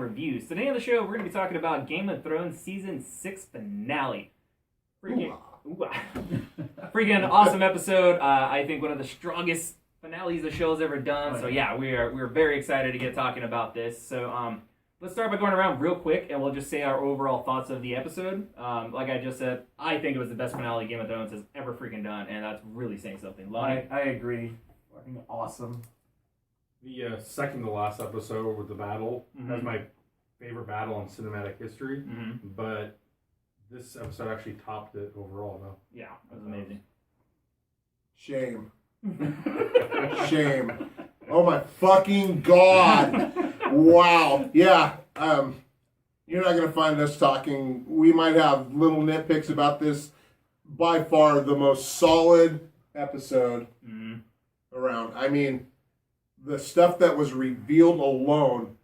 Reviews. Today on the show, we're going to be talking about Game of Thrones Season 6 finale. Freaking awesome episode. I think one of the strongest finales the show's ever done. So yeah, we're very excited to get talking about this. So let's start by going around real quick, and we'll just say our overall thoughts of the episode. Like I just said, I think it was the best finale Game of Thrones has ever freaking done, and that's really saying something. I agree. Fucking awesome. The second to last episode with the battle, that's my favorite battle in cinematic history. But this episode actually topped it overall, though. Yeah, it was amazing. Shame. Shame. Oh my fucking god. Wow. Yeah. You're not going to find us talking. We might have little nitpicks about this. By far the most solid episode around. I mean, the stuff that was revealed alone.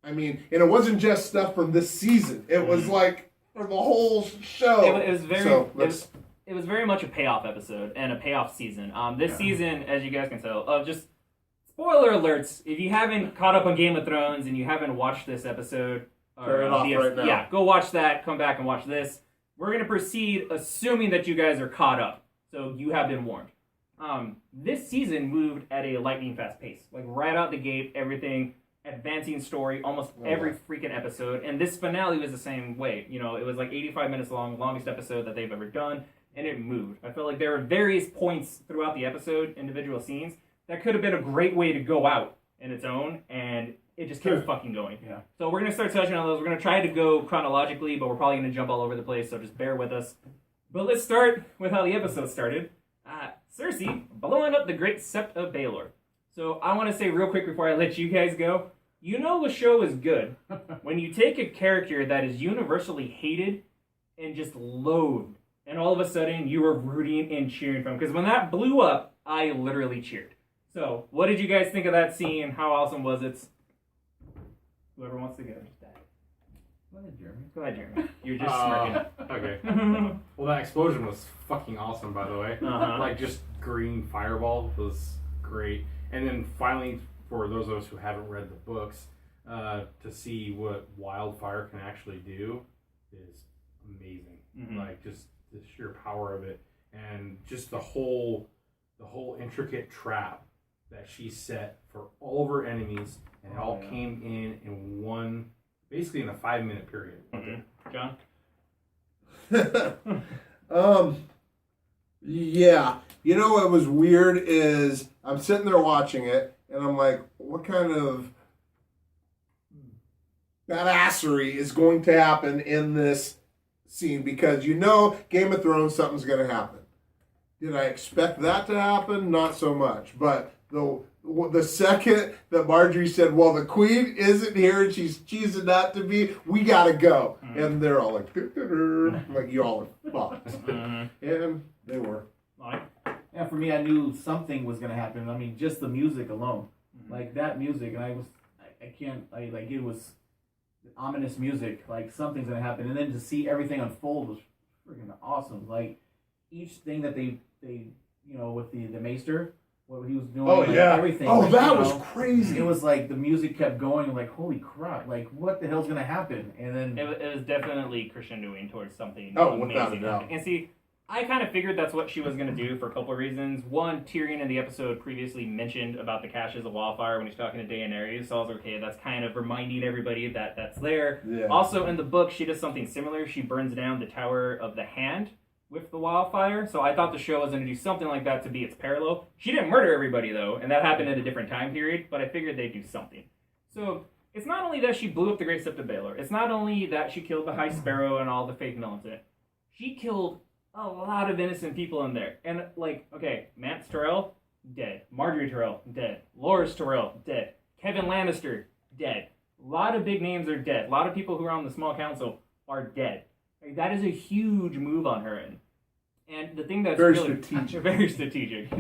I mean, and it wasn't just stuff from this season. It was like for the whole show. It was very. It was very much a payoff episode and a payoff season. This season, as you guys can tell, just spoiler alerts. If you haven't caught up on Game of Thrones and you haven't watched this episode, turn it off right now. Yeah, go watch that. Come back and watch this. We're going to proceed assuming that you guys are caught up. So you have been warned. This season moved at a lightning fast pace. Like right out the gate, everything, advancing story, almost every freaking episode. And this finale was the same way. You know, it was like 85 minutes long, longest episode that they've ever done. And it moved. I felt like there were various points throughout the episode, individual scenes, that could have been a great way to go out in its own. And it just kept fucking going. Yeah. So we're going to start touching on those. We're going to try to go chronologically, but we're probably going to jump all over the place. So just bear with us. But let's start with how the episode started. Cersei blowing up the Great Sept of Baelor. So I want to say real quick before I let you guys go, you know the show is good when you take a character that is universally hated and just loathed, and all of a sudden you were rooting and cheering for him. Because when that blew up, I literally cheered. So what did you guys think of that scene? How awesome was it? Whoever wants to go. Go ahead, Jeremy. You're just smirking. Okay. Well, that explosion was fucking awesome, by the way. Like, just green fireball was great. And then finally, for those of us who haven't read the books, to see what wildfire can actually do is amazing. Like, just the sheer power of it. And just the whole intricate trap that she set for all of her enemies, and it all came in one... Basically in a 5-minute period. John? Yeah. You know what was weird is I'm sitting there watching it, and I'm like, what kind of badassery is going to happen in this scene? Because you know Game of Thrones, something's going to happen. Did I expect that to happen? Not so much. But the second that Marjorie said, well, the queen isn't here and she's choosing not to be, we gotta go. And they're all like, like y'all are fucked. And they were. Yeah, for me, I knew something was gonna happen. I mean, just the music alone, like that music, and it was ominous music. Like something's gonna happen, and then to see everything unfold was freaking awesome. Like each thing that they with the maester. What he was doing, everything. Oh, that was crazy. It was like the music kept going, like holy crap, like what the hell's gonna happen? And then it was definitely crescendoing towards something without a amazing. doubt. And see, I kind of figured that's what she was gonna do for a couple of reasons. One, Tyrion in the episode previously mentioned about the caches of wildfire when he's talking to Daenerys. So I was like, okay, that's kind of reminding everybody that that's there. Yeah. Also, in the book, she does something similar. She burns down the Tower of the Hand with the wildfire, so I thought the show was going to do something like that to be its parallel. She didn't murder everybody, though, and that happened at a different time period, but I figured they'd do something. So, it's not only that she blew up the Great Sept of Baelor, it's not only that she killed the High Sparrow and all the fake militant, she killed a lot of innocent people in there. And, like, okay, Mance Tyrell, dead. Marjorie Tyrell, dead. Loras Tyrell, dead. Kevin Lannister, dead. A lot of big names are dead. A lot of people who are on the small council are dead. Like, that is a huge move on her end. And the thing that's very really strategic. Very strategic.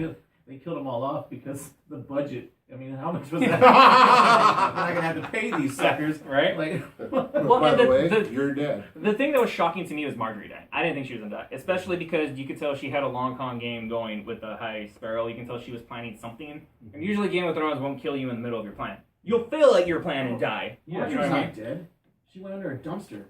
they killed them all off because the budget. I mean, how much was that? They're not gonna have to pay these suckers, right? Like, well, by the way, you're dead. The thing that was shocking to me was Marjorie dying. I didn't think she was gonna die, especially because you could tell she had a long con game going with the High Sparrow. You can tell she was planning something. And usually, Game of Thrones won't kill you in the middle of your plan. you'll feel like you're planning to die. Yeah, You know Marjorie's what I mean? not dead. She went under a dumpster.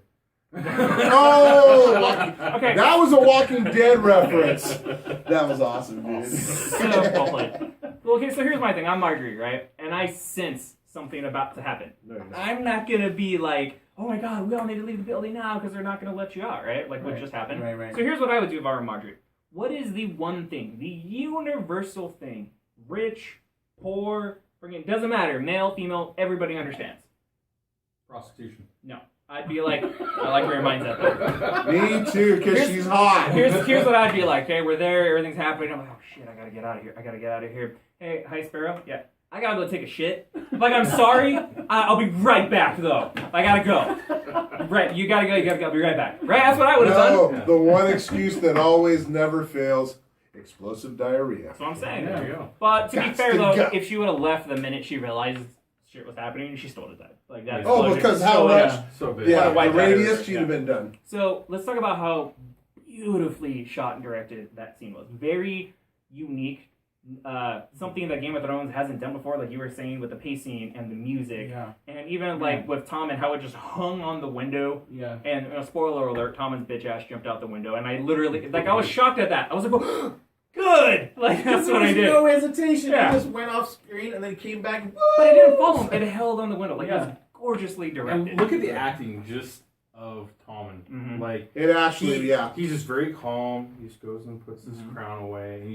Oh, Okay. that was a Walking Dead reference. That was awesome, dude. So well played. Well, okay, so here's my thing. I'm Marjorie, right? And I sense something about to happen. No, you're not. I'm not gonna be like, oh my god, we all need to leave the building now because they're not gonna let you out, right? Like what Right. just happened. Right. So here's what I would do if I were Marjorie. What is the one thing, the universal thing, rich, poor, freaking doesn't matter, male, female, everybody understands? Prostitution. No, I'd be like, I like where your mind's at. Though. Me too, because she's hot. Here's what I'd be like. Okay, we're there, everything's happening. I'm like, oh shit, I gotta get out of here. Hey, hi Sparrow. Yeah, I gotta go take a shit. Like, I'm sorry. I'll be right back though. I gotta go. Right, you gotta go. I'll be right back. Right, that's what I would have done. No, the one excuse that always never fails: explosive diarrhea. That's what I'm saying. There you go. But to be That's fair the though, go- if she would have left the minute she realized shit was happening, she still would have died. Like that. Oh, explosion because was how so, much? So big. Yeah, White the matter, radius, she'd yeah. have been done. So let's talk about how beautifully shot and directed that scene was. Very unique. Something that Game of Thrones hasn't done before, like you were saying, with the pacing and the music, Yeah. and even like with Tom and how it just hung on the window. Yeah. And spoiler alert: Tommen's bitch ass jumped out the window, and I literally, like, I was shocked at that. I was like, oh, "Good!" Like that's what I did. No hesitation. Yeah. It just went off screen and then came back. But it didn't follow him. It held on the window. Like it was Yeah. gorgeously And directed. look at the acting just of Tommen. Mhm. Like It actually, yeah. he's just very calm. He just goes and puts his Mhm. crown away, and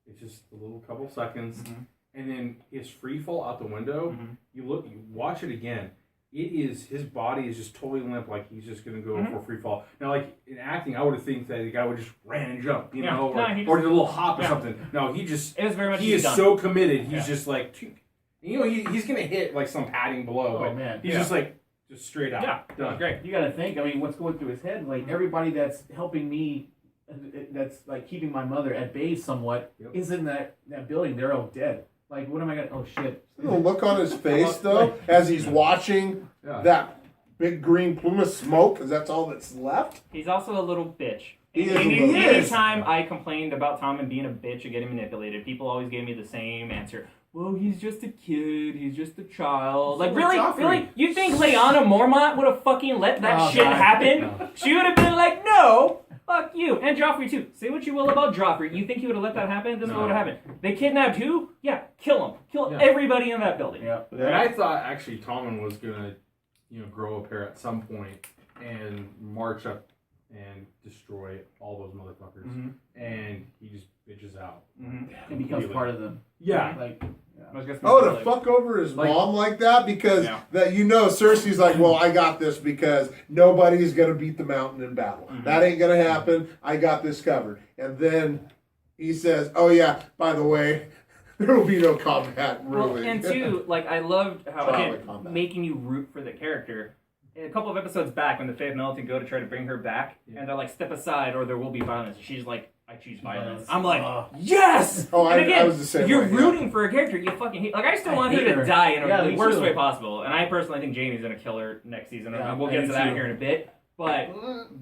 it's just a little couple seconds, Mhm. and then his free fall out the window. Mhm. You watch it again. It is his body is just totally limp, like he's just gonna go Mhm. for free fall. Now, like in acting, I would have think that the guy would just ran and jump, you Yeah. know, No, he or just- did a little hop or Yeah. something. No, he just It was very much. he is done. so committed. He's Yeah. just like, you know, he's gonna hit like some padding below, Oh but man. he's Yeah. just like just straight out. Yeah, done. great. You gotta think. I mean, what's going through his head? Like everybody that's helping me, that's like keeping my mother at bay somewhat, Yep. is in that building. They're all dead. Like, what am I gonna? Oh shit. The look on his face, though, as he's watching Yeah. that big green plume of smoke, because that's all that's left. He's also a little bitch. He is a Any- little bitch. Anytime I complained about Tom and being a bitch or getting manipulated, people always gave me the same answer. Well, he's just a kid. He's just a child. Like, So really? Joffrey. Really? You think Lyanna Mormont would have fucking let that Oh, shit God. happen? No. She would have been like, no, fuck you. And Joffrey, too. Say what you will about Joffrey. You think he would have let that happen? This is what would have happened. They kidnapped who? Yeah, kill him. Kill Yeah. everybody in that building. Yeah. And I thought actually Tommen was gonna, grow a pair at some point and march up and destroy all those motherfuckers. Mhm. And he just bitches out. Mm-hmm. It becomes part of them. Yeah. Like, Oh, to fuck over his Like- mom like that, because Yeah. that Cersei's like, well, I got this because nobody's gonna beat the mountain in battle. Mhm. That ain't gonna happen. I got this covered. And then he says, "Oh yeah, by the way, there will be no combat." Really. Well, and two, like, I loved how, Childlike again, combat. making you root for the character. A couple of episodes back, when the Faith Militant go to try to bring her back, Yeah. and they're like, step aside or there will be violence. She's like, I choose violence. Violence. I'm like, Ugh. yes! Oh, and I again, was the same you're way, yeah. rooting for a character you fucking hate. Like, I still I want her hate to her. die in Yeah, the me worst too. way possible. And I personally think Jamie's going to kill her next season. Yeah, and we'll I get do to that too. here in a bit. But,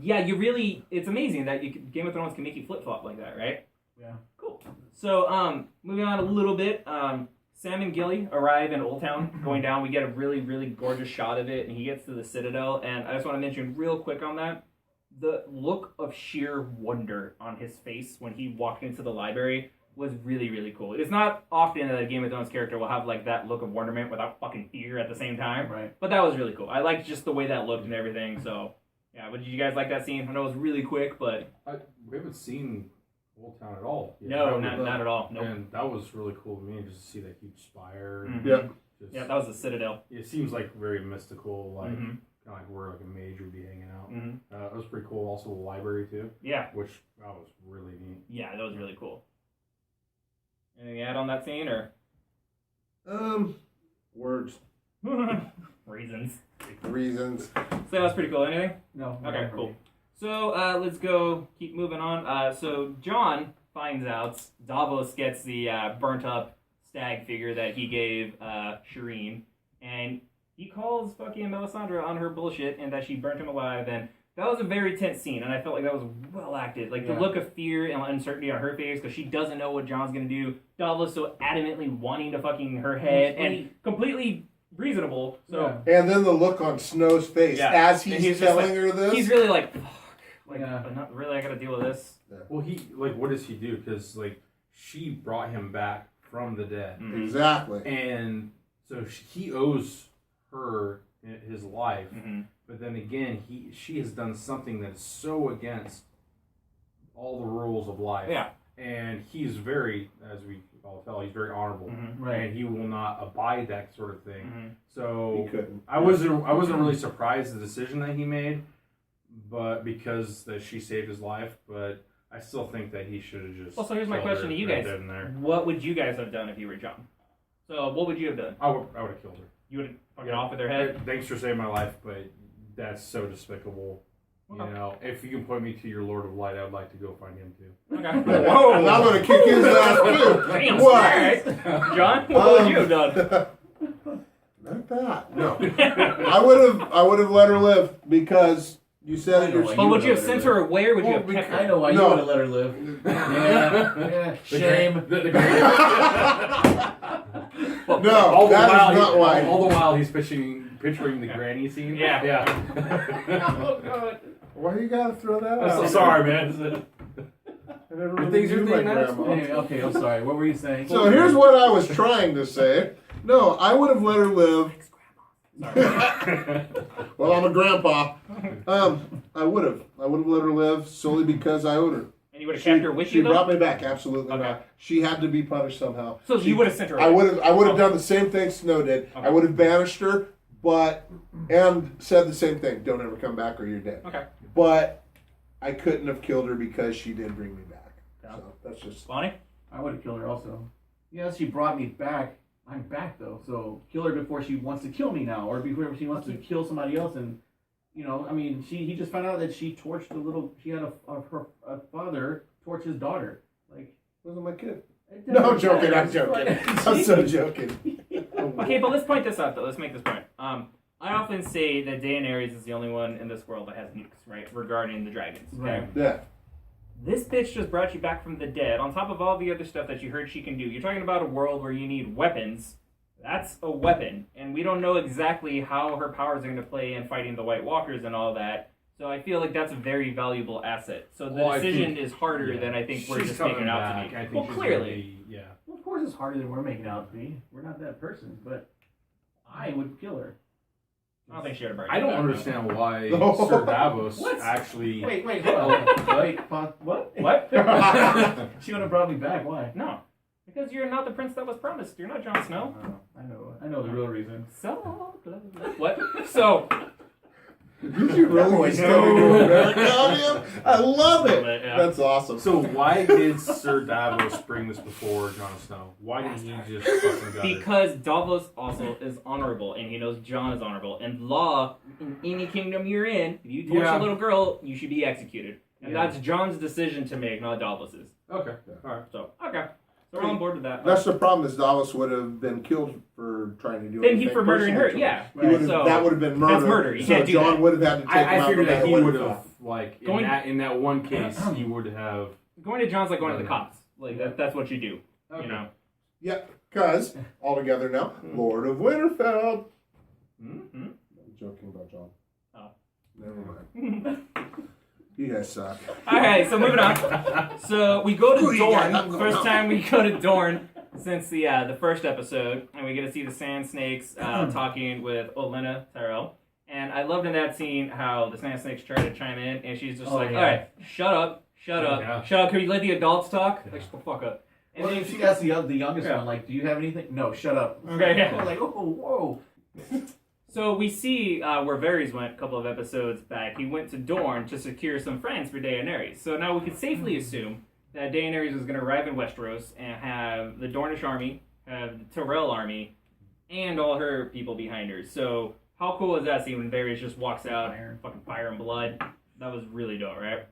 yeah, you really, it's amazing that Game of Thrones can make you flip-flop like that, right? Yeah. Cool. So, moving on a little bit, Sam and Gilly arrive in Old Town, going down. We get a really, really gorgeous shot of it, and he gets to the Citadel. And I just want to mention real quick on that, the look of sheer wonder on his face when he walked into the library was really, really cool. It's not often that a Game of Thrones character will have like that look of wonderment without fucking fear at the same time. Right. But that was really cool. I liked just the way that looked and everything. So, yeah. But did you guys like that scene? I know it was really quick, but We haven't seen Old Town at all. yet, no, have we? not at all. Nope. And that was really cool to me, just to see that huge spire. Mhm. Yeah. Just, Yeah, that was the Citadel. it seems like very mystical, like Mhm. kind of like where like a mage would be hanging out. Mhm. It was pretty cool. Also, the library too, Yeah. which that was really neat. Yeah, that was really cool. Anything to add on that scene or Words, reasons? reasons. So that was pretty cool. Anything? No. Okay, not for cool. me. So let's go. Keep moving on. So John finds out Davos gets the burnt up stag figure that he gave Shireen, and he calls fucking Melisandre on her bullshit and that she burnt him alive. And that was a very tense scene, and I felt like that was well acted. Like the Yeah. look of fear and uncertainty on her face because she doesn't know what John's gonna do. Davos so adamantly wanting to fucking her head and completely reasonable. So And then the look on Snow's face as And he's just telling like- her this. he's really like, fuck, like, Yeah. but not really. I gotta deal with this. Well, what does he do? Because she brought him back from the dead, Exactly. and so he owes her his life. Mm-hmm. But then again, she has done something that is so against all the rules of life. Yeah. And he's very, as we all tell, he's very honorable, Right. and he will not abide that sort of thing. Mm-hmm. So He couldn't. I wasn't really surprised the decision that he made, but because that she saved his life. But I still think that he should have just. Well, so here's my killed question her to you right guys: then and there. what would you guys have done if you were John? So what would you have done? I would have killed her. You would have fucking off with their head. Thanks for saving my life, but that's so despicable. You Okay. know, if you can point me to your Lord of Light, I would like to go find him too. Okay. Whoa! And I'm gonna kick his ass too. Damn. What? All right. John, what would you have done? Not that. No. I would have let her live because you said it yourself. But would you have sent her away, or would you have Well, kept her? I know why you No. would have let her live. Yeah. Shame. No, all the that is while, not why. all the while he's picturing the granny scene. Yeah. Yeah. Oh, God. Why you gotta throw that I'm out? so sorry, man. I never The really things you're knew my thinking, that's grandma. Anyway, okay, I'm sorry. What were you saying? So here's what I was trying to say. No, I would have let her live. Well, I'm a grandpa. I would have. I would have let her live solely because I owed her. And you would have kept her with She you, though? brought me back. Absolutely Okay. not. She had to be punished somehow. So She- you would have sent her I away? would have. I would have done the same thing Snow did. Okay. I would have banished her, and said the same thing. Don't ever come back, or you're dead. Okay. But I couldn't have killed her because she did bring me back. Yeah. So that's just. Bonnie? I would have killed her also. Yes, she brought me back. I'm back though, so kill her before she wants to kill me now, or before she wants to kill somebody else. And I mean, he just found out that she torched a little. She had a father torch his daughter. Like, Wasn't my kid. it No, I'm doesn't joking. matter. I'm joking. I'm so joking. Okay, but let's point this out, though. Let's make this point. I often say that Daenerys is the only one in this world that has nukes, right? Regarding the dragons. Okay? Right. Yeah. This bitch just brought you back from the dead, on top of all the other stuff that you heard she can do. You're talking about a world where you need weapons. That's a weapon. And we don't know exactly how her powers are going to play in fighting the White Walkers and all that. So I feel like that's a very valuable asset. So the Well, I decision think- is harder than I think we're She's just making coming out back. to be. I think Well, she's clearly. gonna be- yeah. Well, of course, it's harder than we're making out to be. We're not that person, but I would kill her. I don't think she would have burned I you don't back, understand why No. Sir Davos What? actually. Wait, hold on. Wait, what? though. What? She would have brought me back. Why? No. Because you're not the prince that was promised. You're not Jon Snow. I know the real reason. So what? So Did you really just go to America on him? I love it. Yeah. That's awesome. So why did Sir Davos bring this before Jon Snow? Why didn't he just fucking gut it? because Davos also is honorable, and he knows Jon is honorable. And law in any kingdom you're in, if you torch Yeah. a little girl, you should be executed. And Yeah. that's Jon's decision to make, not Davos's. Okay, all right. So okay, so we're on board with that. That's the problem. Is Davos would have been killed for trying to do then anything he for murdering her. personally. Yeah. He would have, So that would have been murder. that's murder. You so can't do John that. would have had to take him I out figured no that matter he what would thought. have like Going- in that one case he would have. going to Jon's like going to the cops. Like that's what you do. Okay. You know. Yeah, because all together now, Lord of Winterfell. Mm-hmm. I'm joking about John. Oh. Never mind. You guys suck. All right, so moving on. So we go to Ooh, you guys, I'm Dorne. going First home. time we go to Dorne since the first episode, and we get to see the Sand Snakes talking with Olenna Tyrell. And I loved in that scene how the Sand Snakes try to chime in, and she's just Oh, like, yeah. "All right, shut up, shut up, Yeah. shut up. Can we let the adults talk? Yeah. Like, shut the fuck up." And Well, then if she asked the youngest Yeah. one, like, do you have anything? No, shut up. Okay, yeah. Like, oh, whoa. So we see where Varys went a couple of episodes back. He went to Dorne to secure some friends for Daenerys. So now we can safely assume that Daenerys is going to arrive in Westeros and have the Dornish army, have the Tyrell army, and all her people behind her. So how cool was that scene when Varys just walks out, fucking fire and blood? That was really dope, right?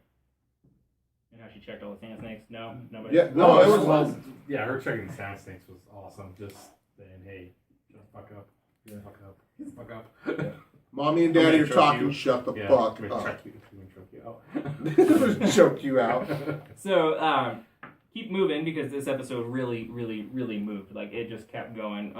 And how she checked all the sand snakes? No, nobody. Yeah, no, it was. well, yeah, her checking the sand snakes was awesome. Just saying, hey, shut the fuck up. Yeah. Fuck up. Fuck up. Mommy and I'm Daddy gonna are choke talking. you. Shut the Yeah, fuck I'm gonna up. choke you. I'm gonna choke you out. Just choke you out. So keep moving because this episode really, really, really moved. Like it just kept going.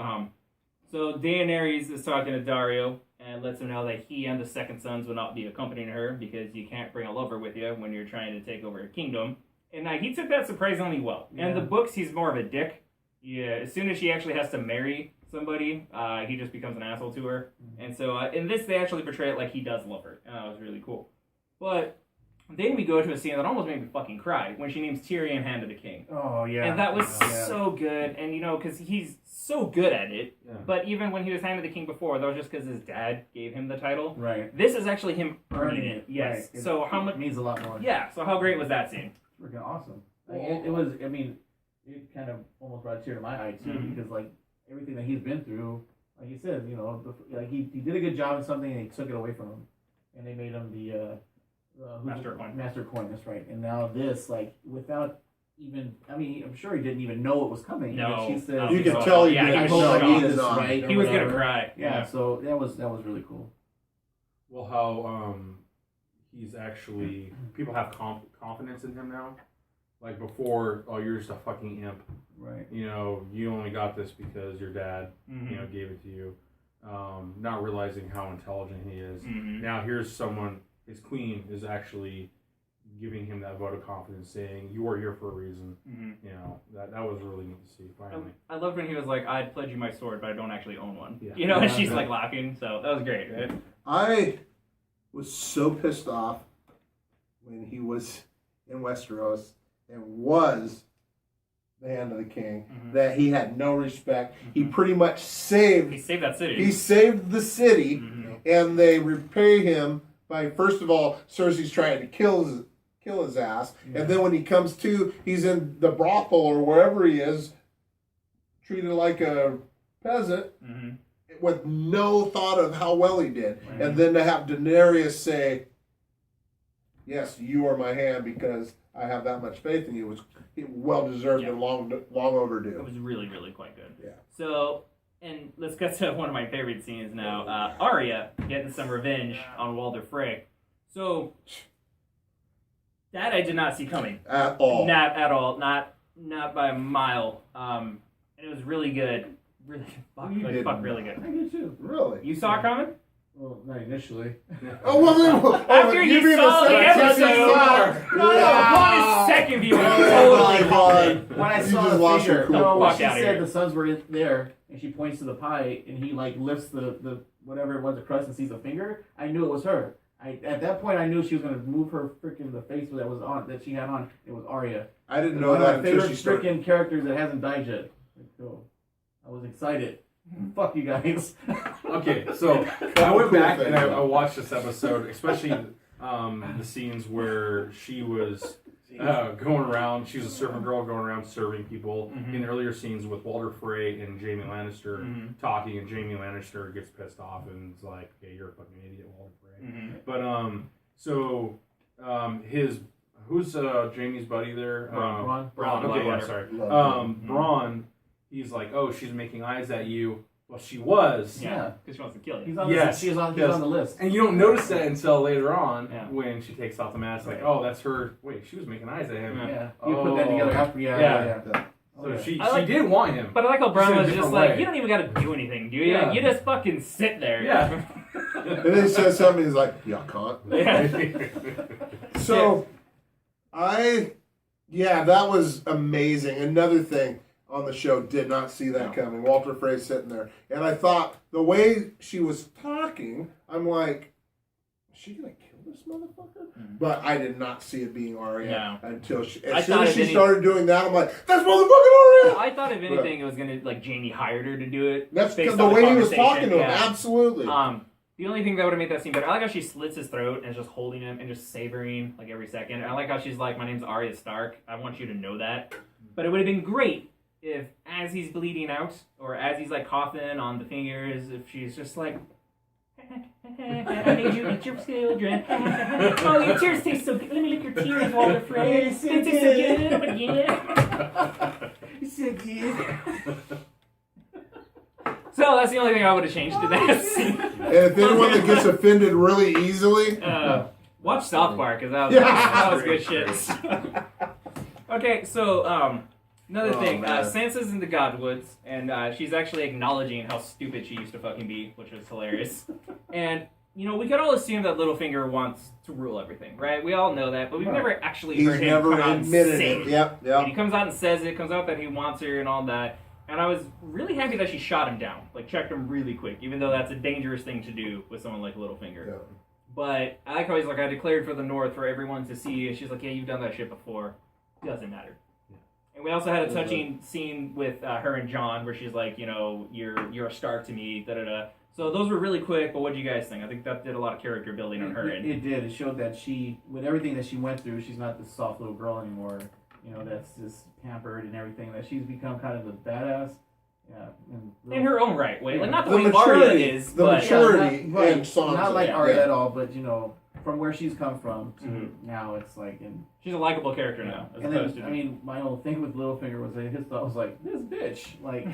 So Daenerys is talking to Dario and lets him know that he and the Second Sons will not be accompanying her because you can't bring a lover with you when you're trying to take over a kingdom. And he took that surprisingly well. Yeah. In the books, he's more of a dick. Yeah, as soon as she actually has to marry somebody, he just becomes an asshole to her. And so in this, they actually portray it like he does love her. And that was really cool. But then we go to a scene that almost made me fucking cry when she names Tyrion Hand of the King. Oh, yeah. And that was Yeah. so good. And, because he's so good at it. Yeah. But even when he was Hand of the King before, that was just because his dad gave him the title. Right. This is actually him earning it. Yes. Right. So how much? It means a lot more. Yeah. So how great was that scene? Freaking awesome. Like, it was, I mean, it kind of almost brought a tear to my eye, too, Mhm. because, like, everything that he's been through, like you said, like he did a good job in something and he took it away from him. And they made him the Master of Coin. Master of Coin, that's right. And now this, like, without even, I mean, I'm sure he didn't even know it was coming. No. And she said, No, You he can was- tell he yeah, didn't he I was hope know I shocked. he get did this not. right. or He was gonna whatever. cry. Yeah, so that was really cool. Well, how he's actually people have confidence in him now. Like before, oh, you're just a fucking imp. Right. You only got this because your dad, Mhm. gave it to you. Not realizing how intelligent he is. Mhm. Now here's someone, his queen is actually giving him that vote of confidence, saying you are here for a reason. Mhm. That was really neat to see. Finally, I loved when he was like, "I'd pledge you my sword, but I don't actually own one." Yeah. And she's Yeah. like laughing. So that was great, right? I was so pissed off when he was in Westeros and was the Hand of the King Mhm. that he had no respect. He Mhm. pretty much saved. He saved that city. He saved the city, Mhm. and they repay him by first of all, Cersei's trying to kill his ass, and then when he comes to, he's in the brothel or wherever he is, treated like a peasant Mhm. with no thought of how well he did, Right. and then to have Daenerys say, "Yes, you are my hand because I have that much faith in you," was well deserved and long It overdue. was really, really quite good. Yeah. So, and let's get to one of my favorite scenes now. Arya getting some revenge on Walder Frey. So, that I did not see coming. At all. Not at all. Not by a mile. And it was really good. Really, You didn't. really good. I did too. Really? You saw it coming? Well, not initially. Oh well, then, After you mean saw the second time episode. you saw it. No, Wow. upon his second viewing, Oh totally my God. When I You saw just the lost your finger, cool. no, when Fuck she outta said here. the sons were in there, and she points to the pie, and he like lifts the whatever it was, the crust, and sees a finger. I knew it was her. At that point, I knew she was gonna move her freaking the face that she had on. It was Arya. I didn't One know of that my until favorite she started. freaking characters that hasn't died yet. Like, cool. I was excited. Fuck you guys. okay, so I went Cool back thing. and I watched this episode, especially the scenes where she was going around. She was a servant girl going around serving people. Mhm. In the earlier scenes with Walder Frey and Jaime Lannister Mhm. talking, and Jaime Lannister gets pissed off and is like, "Okay, you're a fucking idiot, Walder Frey." Mhm. But his who's Jaime's buddy there? Braun. Braun, Okay, yeah, Blackwater. sorry. Love Braun. He's like, "Oh, she's making eyes at you." Well, she was. Yeah, because she wants to kill you. He's on. Yes, He's on yes. the list. And you don't notice that until later on Yeah. when she takes off the mask. Like, oh, that's her. Wait, she was making eyes at him. Yeah. Yeah. You put that together after. Yeah. Yeah. So yeah. she I like- did want him. But I like how Brown Just in a was just different like, way. you don't even got to do anything, do you? Yeah. You just fucking sit there. Yeah. And then he says something. He's like, "Yeah, can't." Yeah. So, that was amazing. Another thing on the show, did not see that coming. Walter Frey sitting there, and I thought the way she was talking, I'm like, is she gonna kill this motherfucker? But I did not see it being Arya until I as soon thought as if she any- started doing that, I'm like, that's motherfucking Arya. I thought if anything, it was gonna like Jamie hired her to do it. That's based because the on way he was conversation. talking to him. Yeah. Absolutely. The only thing that would have made that scene better, I like how she slits his throat and is just holding him and just savoring like every second. I like how she's like, "My name's Arya Stark. I want you to know that." But it would have been great if, as he's bleeding out or as he's like coughing on the fingers, if she's just like, "I made you eat your children. Oh, your tears taste so good. Let me lick your tears, Walter Frey. It's so They taste so good. But yeah." He said, yeah. So that's the only thing I would have changed to that scene. And if anyone that gets offended really easily, Watch South Park, because that was good shit. Okay, so Another Oh, thing, man. Sansa's in the Godwoods, and she's actually acknowledging how stupid she used to fucking be, which was hilarious. And, you know, we could all assume that Littlefinger wants to rule everything, right? We all know that, but we've Right. never actually He's heard him never come out and admitted say it. Yep, And yep. he comes out and says it, comes out that he wants her and all that. And I was really happy that she shot him down, like checked him really quick, even though that's a dangerous thing to do with someone like Littlefinger. Yeah. But I like how he's like, I declared for the North for everyone to see. And she's like, yeah, you've done that shit before. Doesn't matter. Yeah. And we also had a touching scene with her and John where she's like, you know, you're a Stark to me, da-da-da. So those were really quick, but what do you guys think? I think that did a lot of character building on her end. It did. It showed that she, with everything that she went through, she's not this soft little girl anymore. You know, that's just pampered and everything. That she's become kind of a badass. Yeah. In her own right way. Like, not the, The way maturity, Arya is, the but... maturity. not, right, and Sansa, not like yeah. Arya at all, but, you know, from where she's come from to Mhm. now, it's like... in She's a likable character now, as and opposed then, to... I mean, my whole thing with Littlefinger was that his thought was like, this bitch. Like,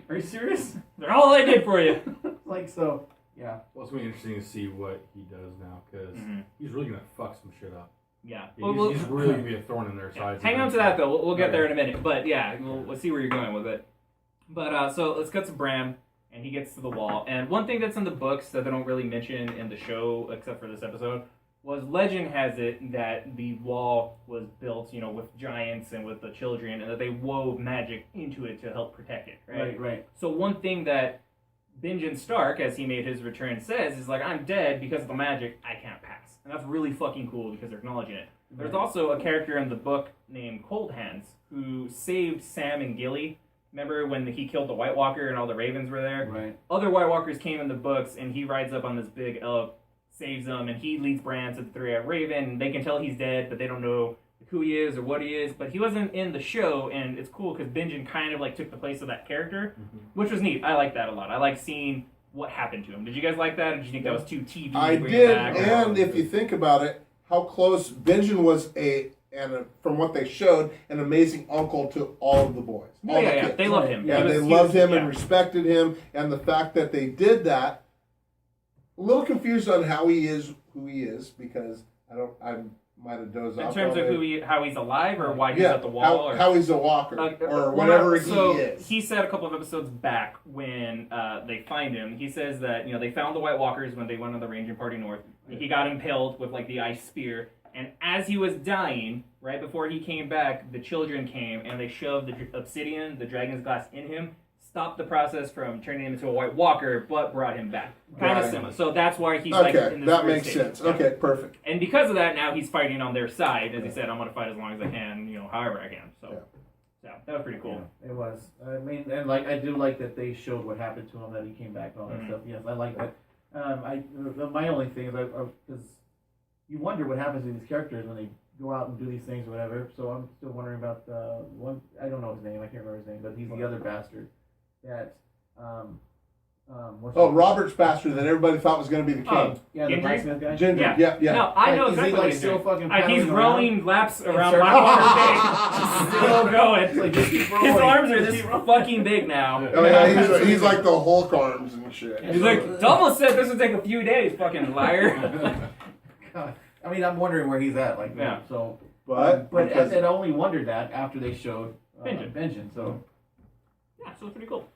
are you serious? They're all I did for you. Like, so, yeah. Well, it's going to be interesting to see what he does now, because he's really going to fuck some shit up. Yeah. He's, Well, he's really going to be a thorn in their sides. hang on to that, though. We'll get there in a minute. But, yeah, we'll see where you're going with it. But, so, let's cut to Bran, and he gets to the wall. And one thing that's in the books that they don't really mention in the show, except for this episode, was legend has it that the wall was built, you know, with giants and with the children, and that they wove magic into it to help protect it, right? Right. So one thing that Benjen Stark, as he made his return, says is like, I'm dead because of the magic, I can't pass. And that's really fucking cool because they're acknowledging it. There's also a character in the book named Cold Hands who saved Sam and Gilly. Remember when he killed the White Walker and all the ravens were there? Right. Other White Walkers came in the books, and he rides up on this big elk, saves them, and he leads Bran to the Three-Eyed Raven. They can tell he's dead, but they don't know who he is or what he is. But he wasn't in the show, and it's cool because Benjen kind of like took the place of that character, which was neat. I like that a lot. I like seeing what happened to him. Did you guys like that, or did you think that was too TV? I to bring did, it back? and if you think about it, how close Benjen was from what they showed, an amazing uncle to all of the boys. All the Yeah. kids. They loved him. Yeah, He they was- loved him yeah. and respected him, and the fact that they did that. A little confused on how he is who he is because I might have dozed off. In terms of how he's alive, or why he's yeah, at the wall, or how he's a walker or well, whatever so he is. he said a couple of episodes back when they find him, he says that, you know, they found the White Walkers when they went on the Ranging Party North. He got impaled with like the ice spear, and as he was dying, right before he came back, the children came and they shoved the obsidian, the dragon's glass, in him, stopped the process from turning him into a White Walker, but brought him back. Kind of Right. similar. So that's why he's like Okay, in this that weird makes state. sense. Yeah. Okay, perfect. And because of that, now he's fighting on their side. As he said, I'm going to fight as long as I can, you know, however I can. So, yeah, that was pretty cool. Yeah, it was. I mean, and like I do like that they showed what happened to him, that he came back and all that stuff. Yes, I like that. My only thing is because you wonder what happens to these characters when they go out and do these things or whatever. So I'm still wondering about the one. I don't know his name. I can't remember his name, but he's the other bastard that. Robert's bastard that everybody thought was going to be the king. Oh, Yeah, the Ginger? blacksmith guy. Ginger, Yeah. yeah. No, I know Like, is he, exactly like, what he's still doing. fucking He's paddling rowing laps around circles? Blackwater Bay. Still going. It's like, just keep His rolling. arms are Just this keep rolling. fucking big now. Oh yeah, he's like the Hulk arms and shit. He's like, Double said this would take a few days, fucking liar. God. I mean, I'm wondering where he's at. Like, Yeah. So, But because I only wondered that after they showed Benjen. Benjen. So, Yeah, so it's pretty cool.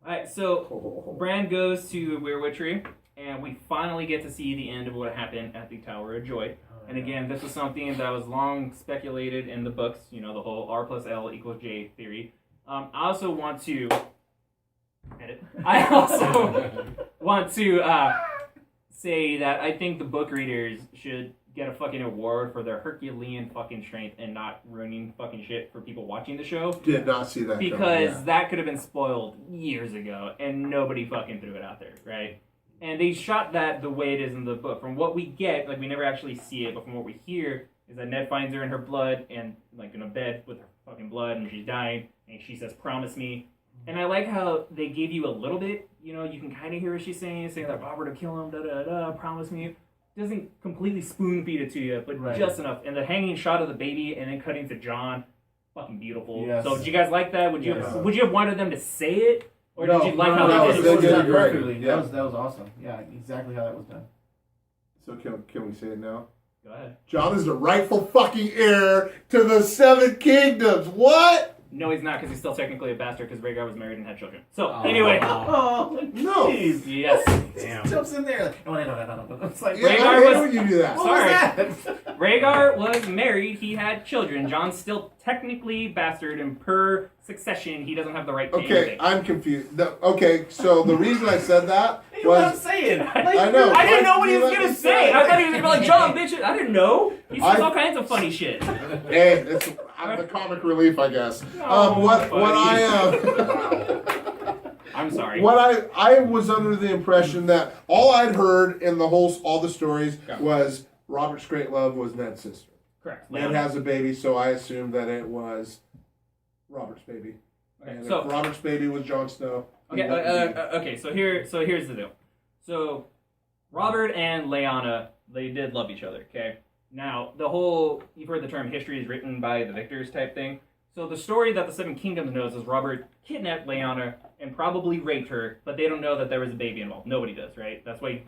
Alright, so Bran goes to Weir Witchery, and we finally get to see the end of what happened at the Tower of Joy. And again, this was something that was long speculated in the books, you know, the whole R plus L equals J theory. I also want to edit. I also want to say that I think the book readers should get a fucking award for their Herculean fucking strength and not ruining fucking shit for people watching the show. did not see that Because coming, that could have been spoiled years ago, and nobody fucking threw it out there, right? And they shot that the way it is in the book. From what we get, like, we never actually see it, but from what we hear, is that Ned finds her in her blood, and, like, in a bed with her fucking blood, and she's dying, and she says, promise me. And I like how they gave you a little bit, you know, you can kind of hear what she's saying that Robert will kill him, da-da-da, promise me. Doesn't completely spoon feed it to you, but Right. just enough. And the hanging shot of the baby, and then cutting to John, fucking beautiful. Yes. So did you guys like that? Would you have wanted them to say it, or No, did you like no, how that they was, did it it? was They did done it great. perfectly. Yeah. That was awesome. Yeah, exactly how that was done. So can we say it now? Go ahead. John is the rightful fucking heir to the Seven Kingdoms. What? No, he's not, because he's still technically a bastard, because Rhaegar was married and had children. So, Oh. anyway. Oh, No. jeez. Yes. Damn. Jumps in there. Like, no. It's like, Yeah, Rhaegar I hate was- when you do that. what Sorry. was that? Rhaegar was married, he had children. John's still technically bastard, and per succession, he doesn't have the right to Okay, anything. I'm confused. Okay, so the reason I said that You know what I'm was saying? Like, I know. I didn't know what he You was let gonna me say. say. I thought he was gonna be like, John, bitch. I didn't know. He says I- all kinds of funny shit. hey, it's I'm the comic relief, I guess. Oh, What buddy. I I'm sorry. what I was under the impression that all I'd heard in all the stories Yeah. was Robert Straightlove was Ned's sister. Correct. Ned has a baby, so I assumed that it was Robert's baby. Okay, And so if Robert's baby was Jon Snow. he okay, wouldn't be. okay. So here's the deal. So Robert and Lyanna, they did love each other. Okay. Now you've heard the term "history is written by the victors" type thing. So the story that the Seven Kingdoms knows is Robert kidnapped Lyanna and probably raped her, but they don't know that there was a baby involved. Nobody does, right? That's why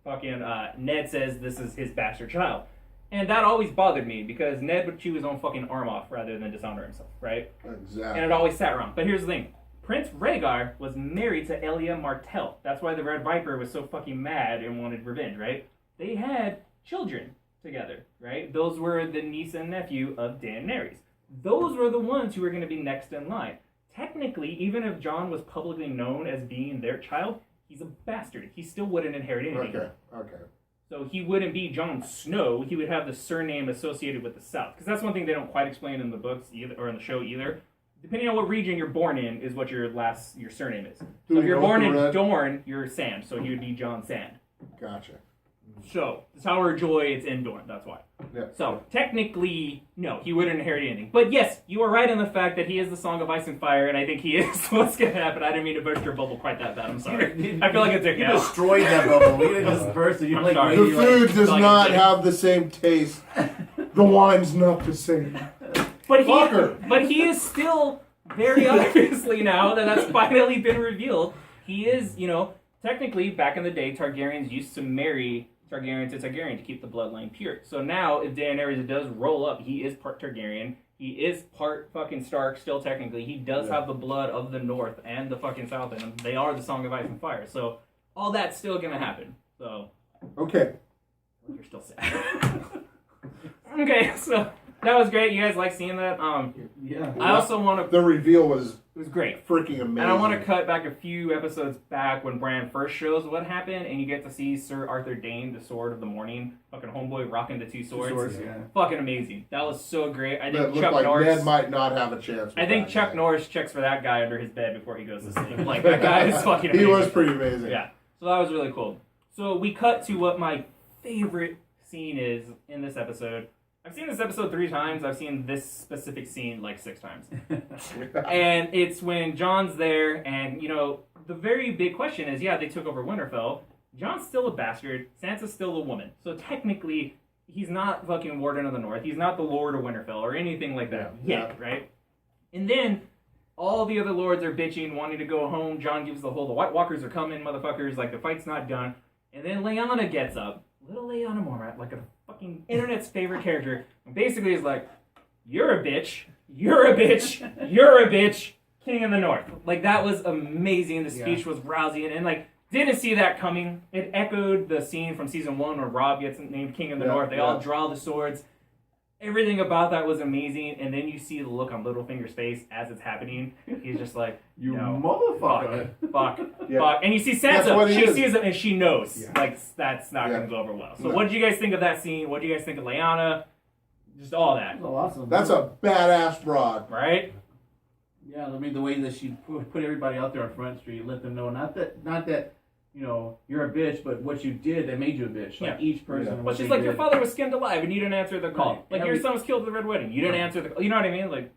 fucking Ned says this is his bastard child. And that always bothered me because Ned would chew his own fucking arm off rather than dishonor himself, right? Exactly. And it always sat wrong. But here's the thing. Prince Rhaegar was married to Elia Martell. That's why the Red Viper was so fucking mad and wanted revenge, right? They had children together, right? Those were the niece and nephew of Daenerys. Those were the ones who were going to be next in line. Technically, even if Jon was publicly known as being their child, he's a bastard. He still wouldn't inherit anything. Okay. So he wouldn't be Jon Snow. He would have the surname associated with the South. Because that's one thing they don't quite explain in the books either, or in the show either. Depending on what region you're born in is what your surname is. So Do if we you're know born the in red- Dorne, you're Sand. So he would be Jon Sand. Gotcha. So the Tower of Joy, it's in Dorne. That's why. Yeah. So technically, no, he wouldn't inherit anything. But yes, you are right in the fact that he is the Song of Ice and Fire, and I think he is what's going to happen. I didn't mean to burst your bubble quite that bad. I'm sorry. I feel like a dick You now. destroyed that bubble. You didn't just burst it. You're I'm like, sorry. The wait, food does like not a- have the same taste. The wine's not the same. Fucker. But he is still very obviously now that's finally been revealed. He is, technically back in the day, Targaryens used to marry Targaryen to Targaryen to keep the bloodline pure. So now, if Daenerys does roll up, he is part Targaryen. He is part fucking Stark still technically. He does have the blood of the North and the fucking South in him. They are the Song of Ice and Fire. So all that's still gonna happen. So Okay. you're still sad. Okay, so that was great. You guys like seeing that? Yeah. I also want to. The reveal was It was great. freaking amazing. And I want to cut back a few episodes back when Bran first shows what happened, and you get to see Sir Arthur Dayne, the Sword of the Morning, fucking homeboy rocking the two swords. Yeah. Fucking amazing. That was so great. I That think looked Chuck like Norris. Ned might not have a chance. With I think that Chuck guy. Norris checks for that guy under his bed before he goes to sleep. Like that guy is fucking He amazing. was pretty amazing. Yeah. So that was really cool. So we cut to what my favorite scene is in this episode. I've seen this episode 3 times. I've seen this specific scene like 6 times. And it's when Jon's there, and, the very big question is, they took over Winterfell. Jon's still a bastard. Sansa's still a woman. So technically, he's not fucking Warden of the North. He's not the Lord of Winterfell or anything like that yet, right? And then all the other lords are bitching, wanting to go home. Jon gives the whole, the White Walkers are coming, motherfuckers. Like, the fight's not done. And then Lyanna gets up. Little Lyanna Mormont, like a fucking internet's favorite character. And basically is like, you're a bitch. You're a bitch. You're a bitch. King of the North. Like, that was amazing. The speech was rousing. And, like, didn't see that coming. It echoed the scene from season 1 where Robb gets named King of the North. They all draw the swords. Everything about that was amazing. And then you see the look on Littlefinger's face as it's happening. He's just like, You no, motherfucker. fuck. Yeah. Fuck. And you see That's what Sansa. he She is. sees it and she knows. Yeah. Like, that's not Yeah. going to go over well. So No. what did you guys think of that scene? What do you guys think of Lyanna? Just all that. That was awesome. That's a badass broad. Right? Yeah, I mean the way that she put everybody out there on Front Street, let them know not that you're a bitch, but what you did that made you a bitch. Like Yeah. each person. Yeah. what But she's they like, your did. father was skinned alive and you didn't answer the call. Right. Like, your son was killed at the Red Wedding. You didn't answer the call. You know what I mean? Like,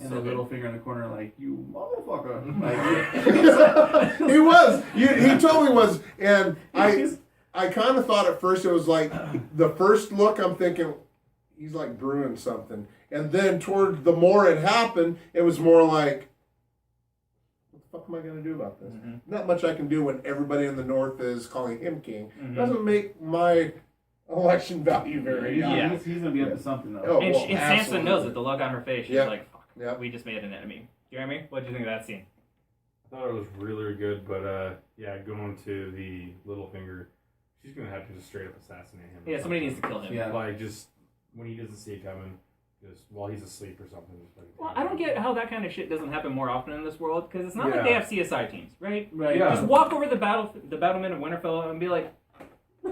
And so the good. little finger in the corner, like you motherfucker. Like, He was. He totally was. And I kind of thought at first it was like the first look. I'm thinking he's like brewing something, and then toward the more it happened, it was more like, what the fuck am I going to do about this? Mhm. Not much I can do when everybody in the North is calling him king. Mhm. Doesn't make my election value very high. Yeah. he's gonna be up to something though. Oh, and, well, and Sansa absolutely. knows it. The look on her face. She's Yeah. like, fuck. Yeah. We just made an enemy. Jeremy, what did you think of that scene? I thought it was really, really good, but yeah, going to the Littlefinger, she's gonna have to just straight up assassinate him. Yeah, somebody needs to kill him. Yeah. Like just when he doesn't see it coming, just while he's asleep or something. Just like, Well, I don't get how that kind of shit doesn't happen more often in this world, because it's not like Yeah. they have CSI teams, right? Right. Yeah. Just walk over the battlement of Winterfell and be like,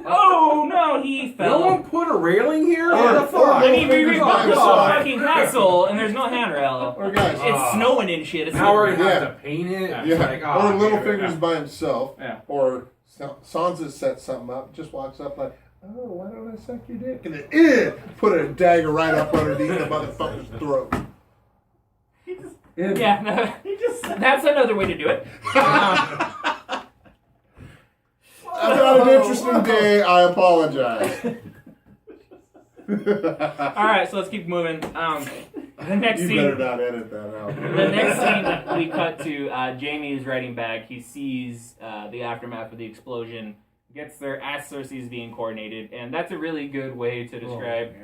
oh no, he No fell. one put a railing here. Or- What the fuck? or- I mean, we Littlefinger's by rebuilt this himself. whole fucking castle, and there's no handrail. Or guys, It's snowing and shit. It's Now we're slippery. gonna have Yeah. to paint it. Yeah. It's yeah. like, Or oh, Littlefinger's by himself. Yeah. Or Sansa sets something up, just walks up like, oh, why don't I suck your dick? And then, put a dagger right up underneath the motherfucker's throat. Yeah, that's another way to do it. I've had an interesting day. I apologize. All right, so let's keep moving. The next You scene. better not edit that out. The next scene, we cut to Jamie is riding back. He sees the aftermath of the explosion, gets there as Cersei's being coordinated, and that's a really good way to describe.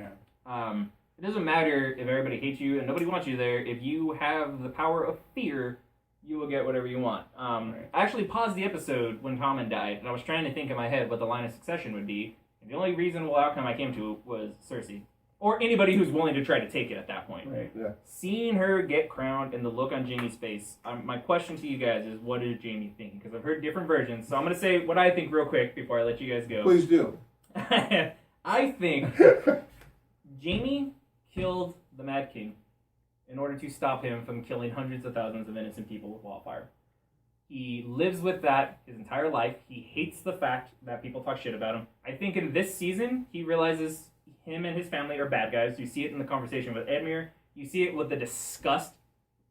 It doesn't matter if everybody hates you and nobody wants you there. If you have the power of fear, you will get whatever you want. I actually paused the episode when Tommen died, and I was trying to think in my head what the line of succession would be. And the only reasonable outcome I came to was Cersei. Or anybody who's willing to try to take it at that point. Right. Yeah. Seeing her get crowned and the look on Jamie's face, my question to you guys is, what is Jamie thinking? Because I've heard different versions, so I'm going to say what I think real quick before I let you guys go. Please do. I think Jamie killed the Mad King in order to stop him from killing hundreds of thousands of innocent people with wildfire. He lives with that his entire life. He hates the fact that people talk shit about him. I think in this season, he realizes him and his family are bad guys. You see it in the conversation with Edmure. You see it with the disgust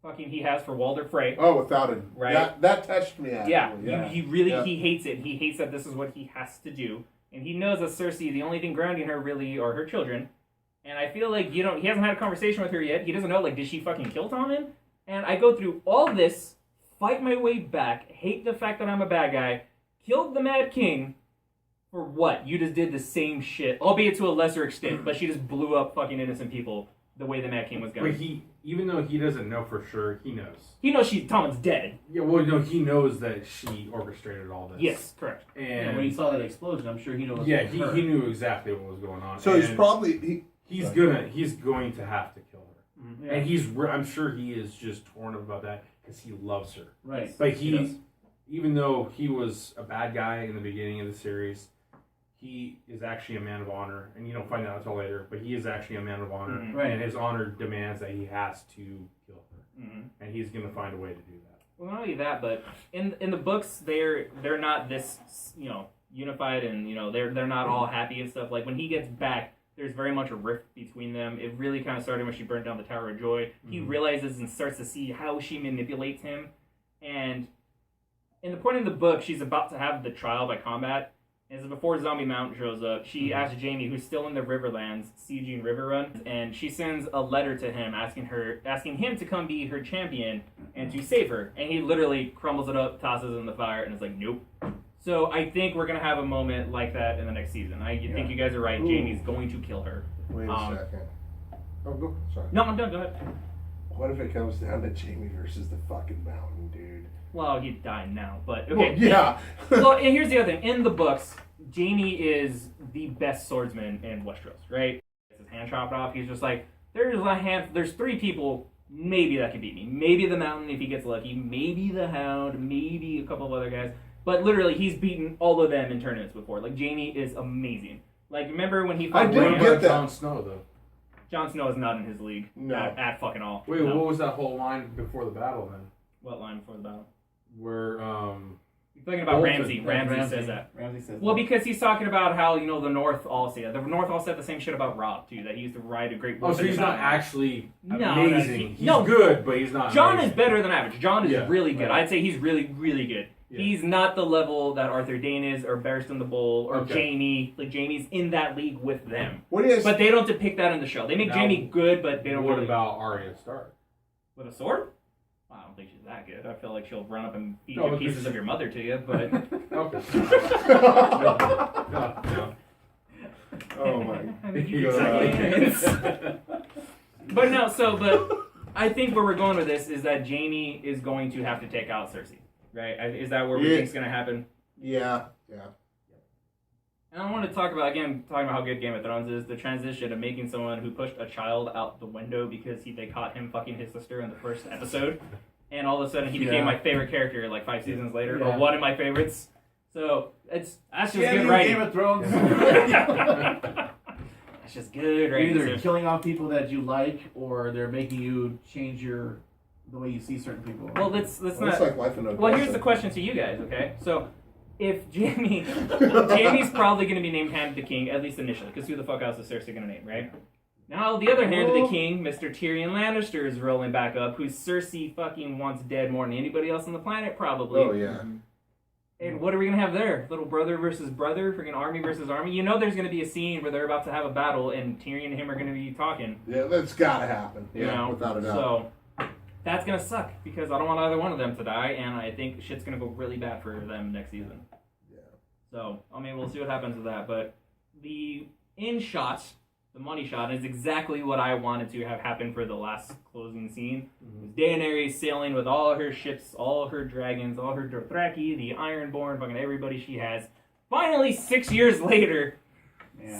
fucking he has for Walder Frey. Oh, without it. Right. That touched me, actually. Yeah, he really Yeah. he hates it. He hates that this is what he has to do, and he knows that Cersei, the only thing grounding her really are her children. And I feel like he hasn't had a conversation with her yet. He doesn't know, like, did she fucking kill Tommen? And I go through all this, fight my way back, hate the fact that I'm a bad guy, killed the Mad King. For what? You just did the same shit, albeit to a lesser extent, but she just blew up fucking innocent people the way the Mad King was going. But even though he doesn't know for sure, he knows. He knows Tommen's dead. Yeah, well, no, he knows that she orchestrated all this. Yes, correct. And when he saw that explosion, I'm sure he knows. yeah, it was her. he knew exactly what was going on. So he's And probably... he's going to have to kill her, Yeah. and I'm sure he is just torn up about that because he loves her. Right. But He does. even though he was a bad guy in the beginning of the series, he is actually a man of honor, and you don't find out until later. But he is actually a man of honor, Mhm. Right. and his honor demands that he has to kill her, Mm-hmm. and he's going to find a way to do that. Well, not only that, but in the books, they're not this unified, and they're not all happy and stuff. Like when he gets back, there's very much a rift between them. It really kind of started when she burnt down the Tower of Joy. He realizes and starts to see how she manipulates him, and in the point in the book, she's about to have the trial by combat. And so before Zombie Mountain shows up, she asks Jamie, who's still in the Riverlands, sieging Riverrun, and she sends a letter to him asking him to come be her champion and to save her. And he literally crumbles it up, tosses it in the fire, and is like, nope. So I think we're gonna have a moment like that in the next season. I think you guys are right. Ooh. Jamie's going to kill her. Wait a second. Oh, go. Sorry. No, I'm done. Go ahead. What if it comes down to Jamie versus the fucking mountain, dude? Well, he's dying now, but okay. Well, yeah. Well, and here's the other thing. In the books, Jamie is the best swordsman in Westeros, right? His hand chopped off. He's just like, there's 3 people maybe that can beat me. Maybe the Mountain if he gets lucky. Maybe the Hound. Maybe a couple of other guys. But literally, he's beaten all of them in tournaments before. Like, Jamie is amazing. Like, remember when he fought I didn't Bran? get that. Jon Snow though. Jon Snow is not in his league. No. At fucking all. Wait, No. what was that whole line before the battle then? What line before the battle? Where You're thinking about Bolton. Ramsay. Ramsay says that. Ramsay says Well, that. because he's talking about how, the North all say that. The North all said the same shit about Robb, too, that he used to ride a great oh, horse. so in he's the not mountain. actually No, amazing. He's no. good, but he's not. John amazing. is better than average. John is Yeah, really good. right. I'd say he's really, really good. Yeah. He's not the level that Arthur Dayne is, or Barristan the Bull, or Okay. Jamie. Like, Jamie's in that league with them. What do you But they don't depict that in the show. They make Now, Jamie good, but they don't What really... about Arya Stark? With a sword? I don't think she's that good. I feel like she'll run up and feed No, you but pieces she- of your mother to you, but... Okay. No. Oh my. I mean, you can suck it in. But no, I think where we're going with this is that Jaime is going to have to take out Cersei, right? Is that where we think is going to happen? Yeah. And I want to talking about how good Game of Thrones is, the transition of making someone who pushed a child out the window because they caught him fucking his sister in the first episode, and all of a sudden he became my favorite character like 5 seasons later, or one of my favorites. So that's just good writing. Game of Thrones. That's just good writing. Either killing off people that you like, or they're making you change the way you see certain people. Well, let's It's not. like life in a Well, here's the question to you guys. Okay, so if Jaime's probably going to be named Hand of the King, at least initially, because who the fuck else is Cersei going to name, right? Now, the other Hand of the King, Mr. Tyrion Lannister, is rolling back up, who Cersei fucking wants dead more than anybody else on the planet, probably. Oh yeah. And what are we going to have there? Little brother versus brother? Freaking army versus army? You know there's going to be a scene where they're about to have a battle, and Tyrion and him are going to be talking. Yeah, that's gotta happen. You Yeah, know? without a doubt. So, that's going to suck, because I don't want either one of them to die, and I think shit's going to go really bad for them next season. So, I mean, we'll see what happens with that. But the in shot, the money shot, is exactly what I wanted to have happen for the last closing scene. Daenerys sailing with all her ships, all her dragons, all her Dothraki, the Ironborn, fucking everybody she has. Finally, 6 years later,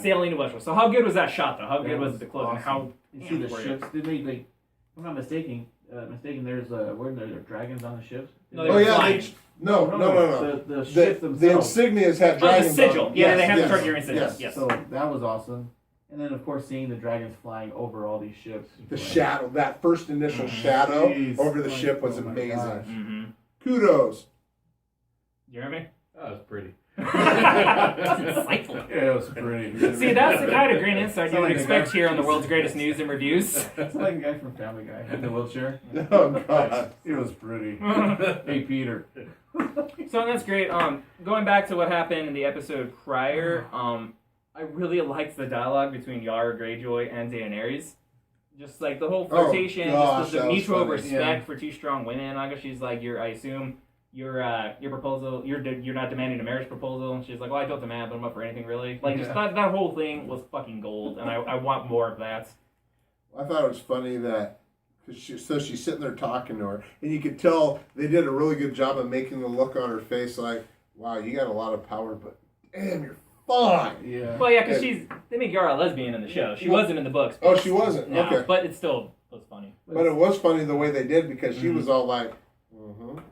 sailing to Westeros. So how good was that shot, though? How good was the closing? Awesome. How You see the ships? Did they, if I'm not mistaken, there's were there dragons on the ships? No, Oh yeah. flying. No. The ships The themselves. insignias had Oh, the dragons. sigil. on them. Yeah, they have yes, the Targaryen sigil. Yes. So that was awesome. And then, of course, seeing the dragons flying over all these ships. The shadow, that first initial shadow Jeez. over the ship was Oh my amazing. gosh. Mm-hmm. Kudos. You hear me? That was pretty. That's insightful. Yeah, it was pretty. See, that's the kind of great insight you Sound would like a expect guy- here on the world's greatest news and reviews. It's like a guy from Family Guy in the wheelchair. Oh god. It was pretty. Hey, Peter. So that's great. Going back to what happened in the episode prior, I really liked the dialogue between Yara Greyjoy and Daenerys. Just like the whole flirtation, gosh, just the that was mutual funny. respect Yeah. for two strong women. I guess she's like, I assume your proposal, you're not demanding a marriage proposal. And she's like, well, I don't demand, but I'm up for anything really. Like just that whole thing was fucking gold, and I want more of that. I thought it was funny that she's sitting there talking to her, and you could tell they did a really good job of making the look on her face like, wow, you got a lot of power, but damn, you're fine. Yeah. Well, yeah, because they make Yara a lesbian in the show. She wasn't in the books. Oh, she wasn't? No, Okay. but it still was funny. But it was funny the way they did because she was all like,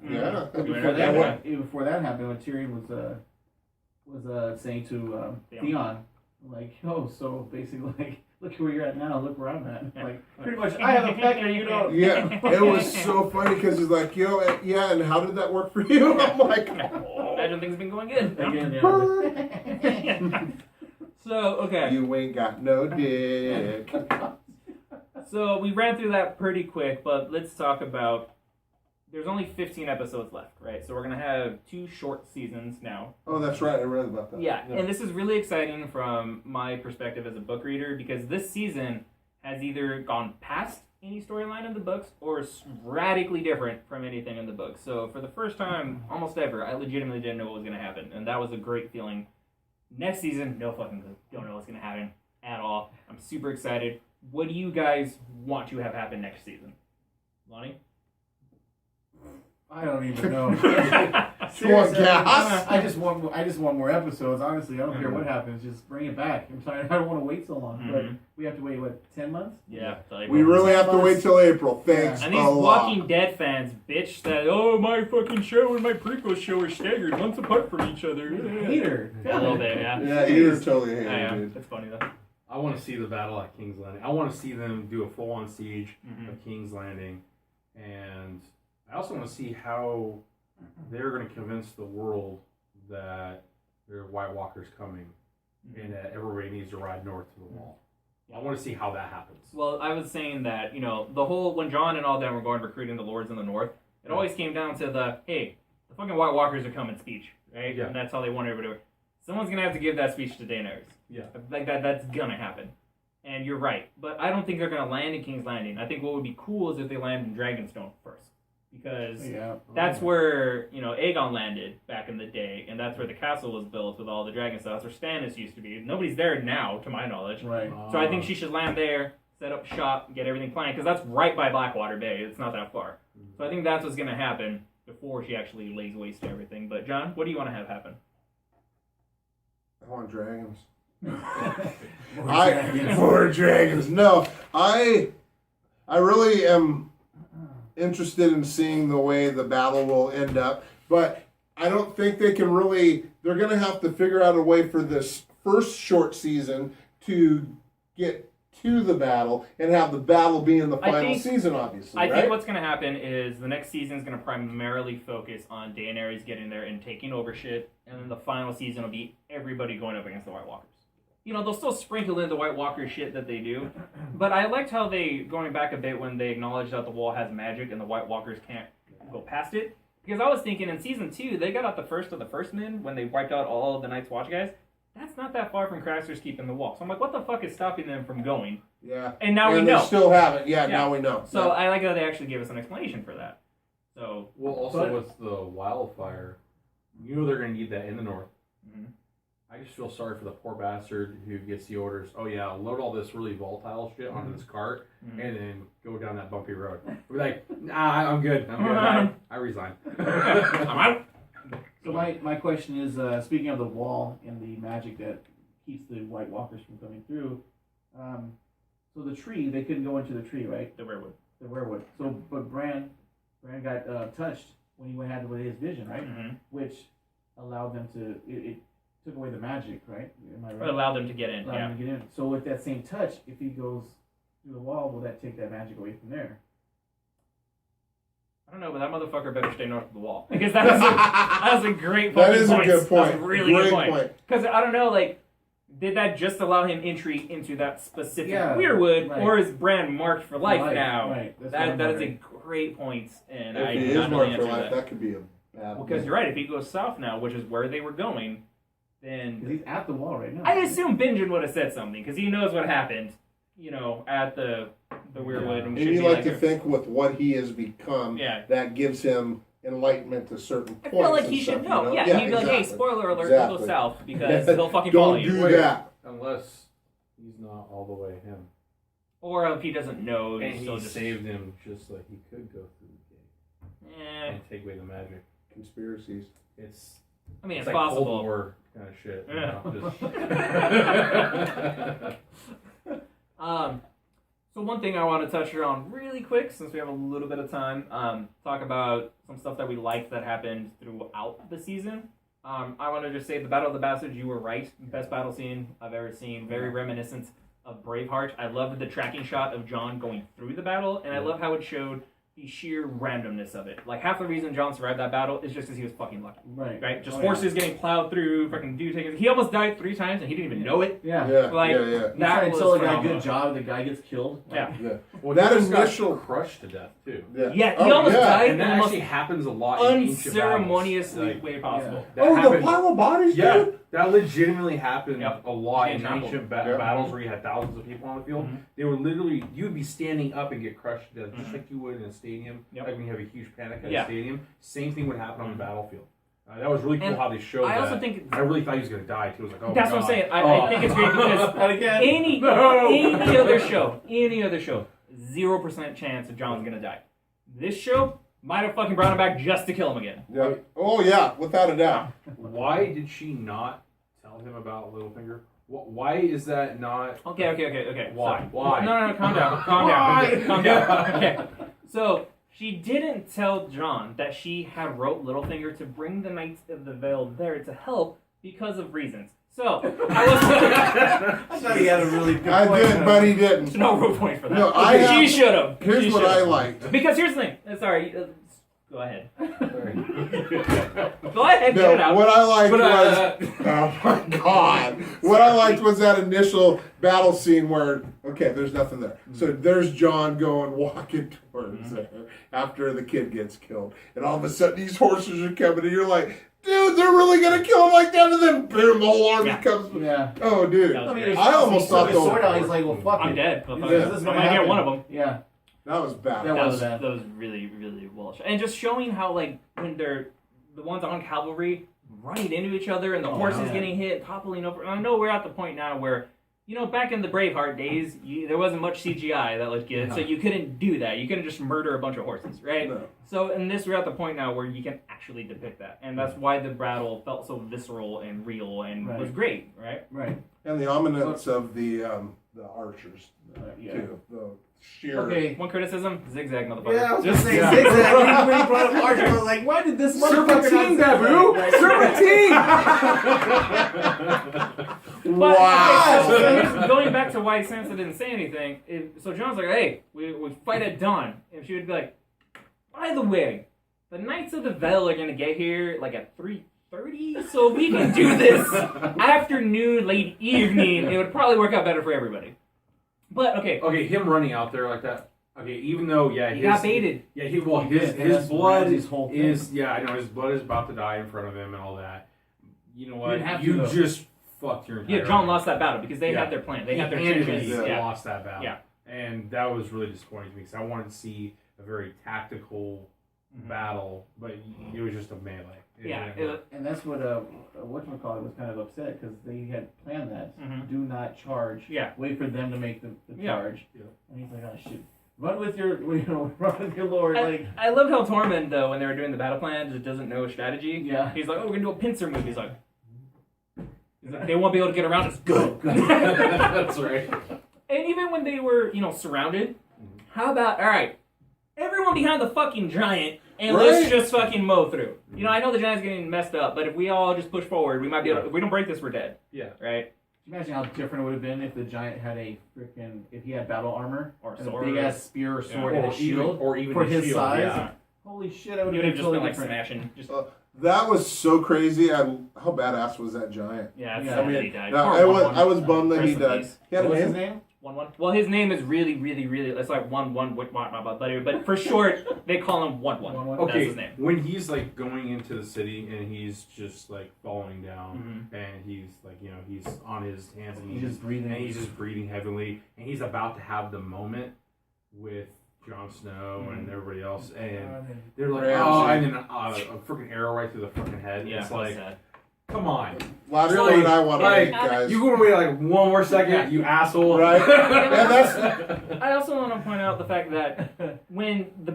yeah. Before that happened, when Tyrion was saying to Theon, like, oh, so basically, like, look where you're at now, look where I'm at. Like, pretty much, I have a pecker, you don't. Yeah, it was so funny because he's like, yeah, and how did that work for you? I'm like, oh. Imagine things have been going good. Again, yeah. So, okay. You ain't got no dick. So we ran through that pretty quick, but let's talk about. There's only 15 episodes left, right? So we're gonna have 2 short seasons now. Oh, that's right. I read about that. Yeah, and this is really exciting from my perspective as a book reader because this season has either gone past any storyline in the books or is radically different from anything in the books. So for the first time almost ever, I legitimately didn't know what was gonna happen, and that was a great feeling. Next season, no fucking clue. Don't know what's gonna happen at all. I'm super excited. What do you guys want to have happen next season? Lonnie? I don't even know. You want gas? I just want more episodes. Honestly, I don't care what happens. Just bring it back. I'm sorry, I don't want to wait so long. But we have to wait 10 months? Yeah. We really have to wait till April. Thanks And a these lot. Walking Dead fans bitch that, oh, my fucking show and my prequel show are staggered months apart from each other. Peter. A little bit, yeah. Yeah, you're totally hating, I am. dude. It's funny though. I want to see the battle at King's Landing. I want to see them do a full-on siege of King's Landing, and I also want to see how they're going to convince the world that there are White Walkers coming, and that everybody needs to ride north to the Wall. I want to see how that happens. Well, I was saying that, the whole, when Jon and all them were going recruiting the lords in the north, it always came down to the, hey, the fucking White Walkers are coming speech, right? Yeah. And that's how they want everybody to. Someone's going to have to give that speech to Daenerys. Yeah. Like that's going to happen. And you're right. But I don't think they're going to land in King's Landing. I think what would be cool is if they land in Dragonstone first. Because that's where, Aegon landed back in the day. And that's where the castle was built with all the dragon stuff. That's where Stannis used to be. Nobody's there now, to my knowledge. Right. So I think she should land there, set up shop, get everything planned, because that's right by Blackwater Bay. It's not that far. So I think that's what's going to happen before she actually lays waste to everything. But John, what do you want to have happen? I want dragons. Dragons. More dragons. No, I really am interested in seeing the way the battle will end up, but I don't think they can really. They're going to have to figure out a way for this first short season to get to the battle and have the battle be in the final season. Obviously, I right? think what's going to happen is the next season is going to primarily focus on Daenerys getting there and taking over shit, and then the final season will be everybody going up against the White Walkers. You know, they'll still sprinkle in the White Walker shit that they do, but I liked how they, going back a bit, when they acknowledged that the wall has magic and the White Walkers can't go past it. Because I was thinking in season 2, they got out the first of the First Men when they wiped out all of the Night's Watch guys. That's not that far from Craster's Keep in the wall. So I'm like, what the fuck is stopping them from going? Yeah. And now we know. They still haven't. Yeah, now we know. So Yeah. I like how they actually gave us an explanation for that. So Well, also with the wildfire, you know they're going to need that in the north. Mhm. I just feel sorry for the poor bastard who gets the orders. Oh yeah, load all this really volatile shit onto this cart Mhm. and then go down that bumpy road. We're like, nah, I'm good. I resign. I'm out. So my question is, speaking of the wall and the magic that keeps the White Walkers from coming through, so the tree, they couldn't go into the tree, right? The werewood. The werewood. So, but Bran got touched when he had his vision, right? Mm-hmm. Which allowed them to, it took away the magic, right? Am I It right? allowed them to get in. Allowed Yeah. them to get in. So with that same touch, if he goes through the wall, will that take that magic away from there? I don't know, but that motherfucker better stay north of the wall because that is a great fucking That is a good point. That's a really Great good point. point. Because I don't know, like, did that just allow him entry into that specific Yeah, weirwood, right. or is Bran marked for life Right, now? right. That's what I'm That is a wondering. great point, and If I he did is not know the marked answer for to life, that. that could be a bad. Well, because you're right. If he goes south now, which is where they were going, Because then he's at the wall right now. I assume Benjen would have said something because he knows what happened. You know, at the weirwood. And Maybe should you be like to think with what he has become, Yeah. that gives him enlightenment to certain I points. feel like and he should stuff, know. you know? Yeah, he'd be like, hey, exactly. spoiler alert, he'll go Exactly. south because he'll fucking follow Don't you. do that. Unless he's not all the way him. Or if he doesn't know, And he's he still just... saved him just like he could go through the gate Eh, and take away the magic. Conspiracies. It's I mean, it's like possible. Cold War kind of shit. Yeah. So one thing I want to touch here on really quick, since we have a little bit of time, talk about some stuff that we liked that happened throughout the season. I want to just say the Battle of the Bastards, you were right. Best battle scene I've ever seen. Very reminiscent of Braveheart. I loved the tracking shot of Jon going through the battle, and I love how it showed the sheer randomness of it. Like, half the reason Jon survived that battle is just because he was fucking lucky. Right. Right? Just Oh, horses getting plowed through, fucking dude taking... He almost died 3 times, and he didn't even know it. Yeah. Yeah, Like, yeah. You That try to was tell the guy phenomenal. good job, the guy gets killed. Yeah. Yeah. well, That he just got initial- crushed to death too. Yeah. Yeah, he Oh, almost yeah. died And in that the most actually happens a lot in ancient unceremoniously battles. Like, way possible. that Oh, the happened- pile of bodies, Yeah, dude? that legitimately happened Yep. a lot Getting in trampled. ancient Yep. battles where you had thousands of people on the field. Mhm. They were literally, you would be standing up and get crushed to death, just Mhm. like you would in a stadium. Yep. Like when you have a huge panic at Yeah. a stadium. Same thing would happen on Mhm. the battlefield. That was really cool And how they showed I that. also think I really thought he was going to die too. I was like, oh that's my what I'm God. saying. I think it's great because Not again. any No. any other show, 0% chance that John's gonna die. This show might have fucking brought him back just to kill him again. Yeah. Oh, yeah, without a doubt. Why did she not tell him about Littlefinger? Why is that not? Okay. Why? So- Why? No, calm down. Why? Calm down. Okay. So she didn't tell Jon that she had wrote Littlefinger to bring the Knights of the Vale there to help because of reasons. So I I thought he had a really good I point. did, but he didn't. no root point for that. No, I she have- should have. Here's what I liked. Because here's the thing. Sorry. Go ahead. Go ahead. Get it No, out. what I liked But, was, oh my God! What I liked was that initial battle scene where, okay, there's nothing there. So there's Jon walking towards there after the kid gets killed, and all of a sudden these horses are coming, and you're like, dude, they're really gonna kill him like that, and then boom, the whole army Yeah. comes. Yeah. Oh, dude, That was I mean, great. I almost thought the those. sword out. He's like, well, fuck I'm it. dead. This Fuck is it. gonna I'm gonna get happen. one of them. Yeah. That was bad. That That was was, bad. that was really, really well shot. And just showing how, like, when they're the ones on cavalry running into each other and the Oh, horses yeah. getting hit, toppling over. And I know we're at the point now where back in the Braveheart days, there wasn't much CGI that looked good, so you couldn't do that. You couldn't just murder a bunch of horses, right? No. So in this, we're at the point now where you can actually depict that, and that's why the battle felt so visceral and real and was great, right? Right. And the ominence of the archers Yeah. too. The sheer. Okay. One criticism: zigzag, motherfucker. Yeah, I was Just- gonna say yeah. zigzag. When you brought up Archer, I was like, why did this motherfucker Serpentine, not Babu! Serpentine! But, Wow. okay, so here's going back to why Sansa didn't say anything. So Jon's like, hey, we fight at dawn. And she would be like, by the way, the Knights of the Vale are going to get here like at 3:30, so we can do this afternoon, late evening. It would probably work out better for everybody. But, okay. Okay, him running out there like that. Okay, even though He got baited. Yeah, He did, his and that's blood Ramsay's whole thing. is I know his blood is about to die in front of him and all that. You know what? didn't have to, You though. just fucked your entire Yeah, Jon army. lost that battle because they Yeah. had their plan. They had their and changes. he Yeah. lost that battle. Yeah. And that was really disappointing to me because I wanted to see a very tactical battle, but it was just a melee. It Yeah. didn't work. And that's what whatchamacallit was kind of upset because they had planned that. Mhm. Do not charge. Yeah. Wait for them to make the Yeah. charge. Yeah. And he's like, oh shit. Run with your run with your lord. Like I loved how Tormund, though, when they were doing the battle plan, just doesn't know strategy. Yeah. He's like, oh, we're going to do a pincer move. He's like, they won't be able to get around us. Go. That's right. And even when they were, surrounded, how about, all right, everyone behind the fucking giant, and let's Right. just fucking mow through. I know the giant's getting messed up, but if we all just push forward, we might be able to, if we don't break this, we're dead. Yeah. Right? Can you imagine how different it would have been if the giant had a freaking if he had battle armor Or and sword. a big ass spear or sword Or and a shield even for a his shield, size. yeah. Holy shit! I would He would have have been just totally been like different. smashing. Just, That was so crazy. And how badass was that giant? yeah, it's Yeah. sad I that he mean, died. no, Poor I was 1-1. I was bummed that he Rest in died. peace. He had a What's his name? name? 1-1. Well, his name is really, really, really. It's like 1-1. But for short, they call him 1-1. 1-1. That's Okay, his name. when he's like going into the city and he's just like falling down and he's like, he's on his hands and He's knees just breathing. and he's just breathing heavily and he's about to have the moment with Jon Snow and everybody else and they're like, Ramsay. oh, and then a freaking arrow right through the freaking head. Yeah, It's that was like, sad. come on. Louder Like- than I want to like, make, guys. You gonna wait like one more second, you asshole. Right? And that's I also want to point out the fact that when the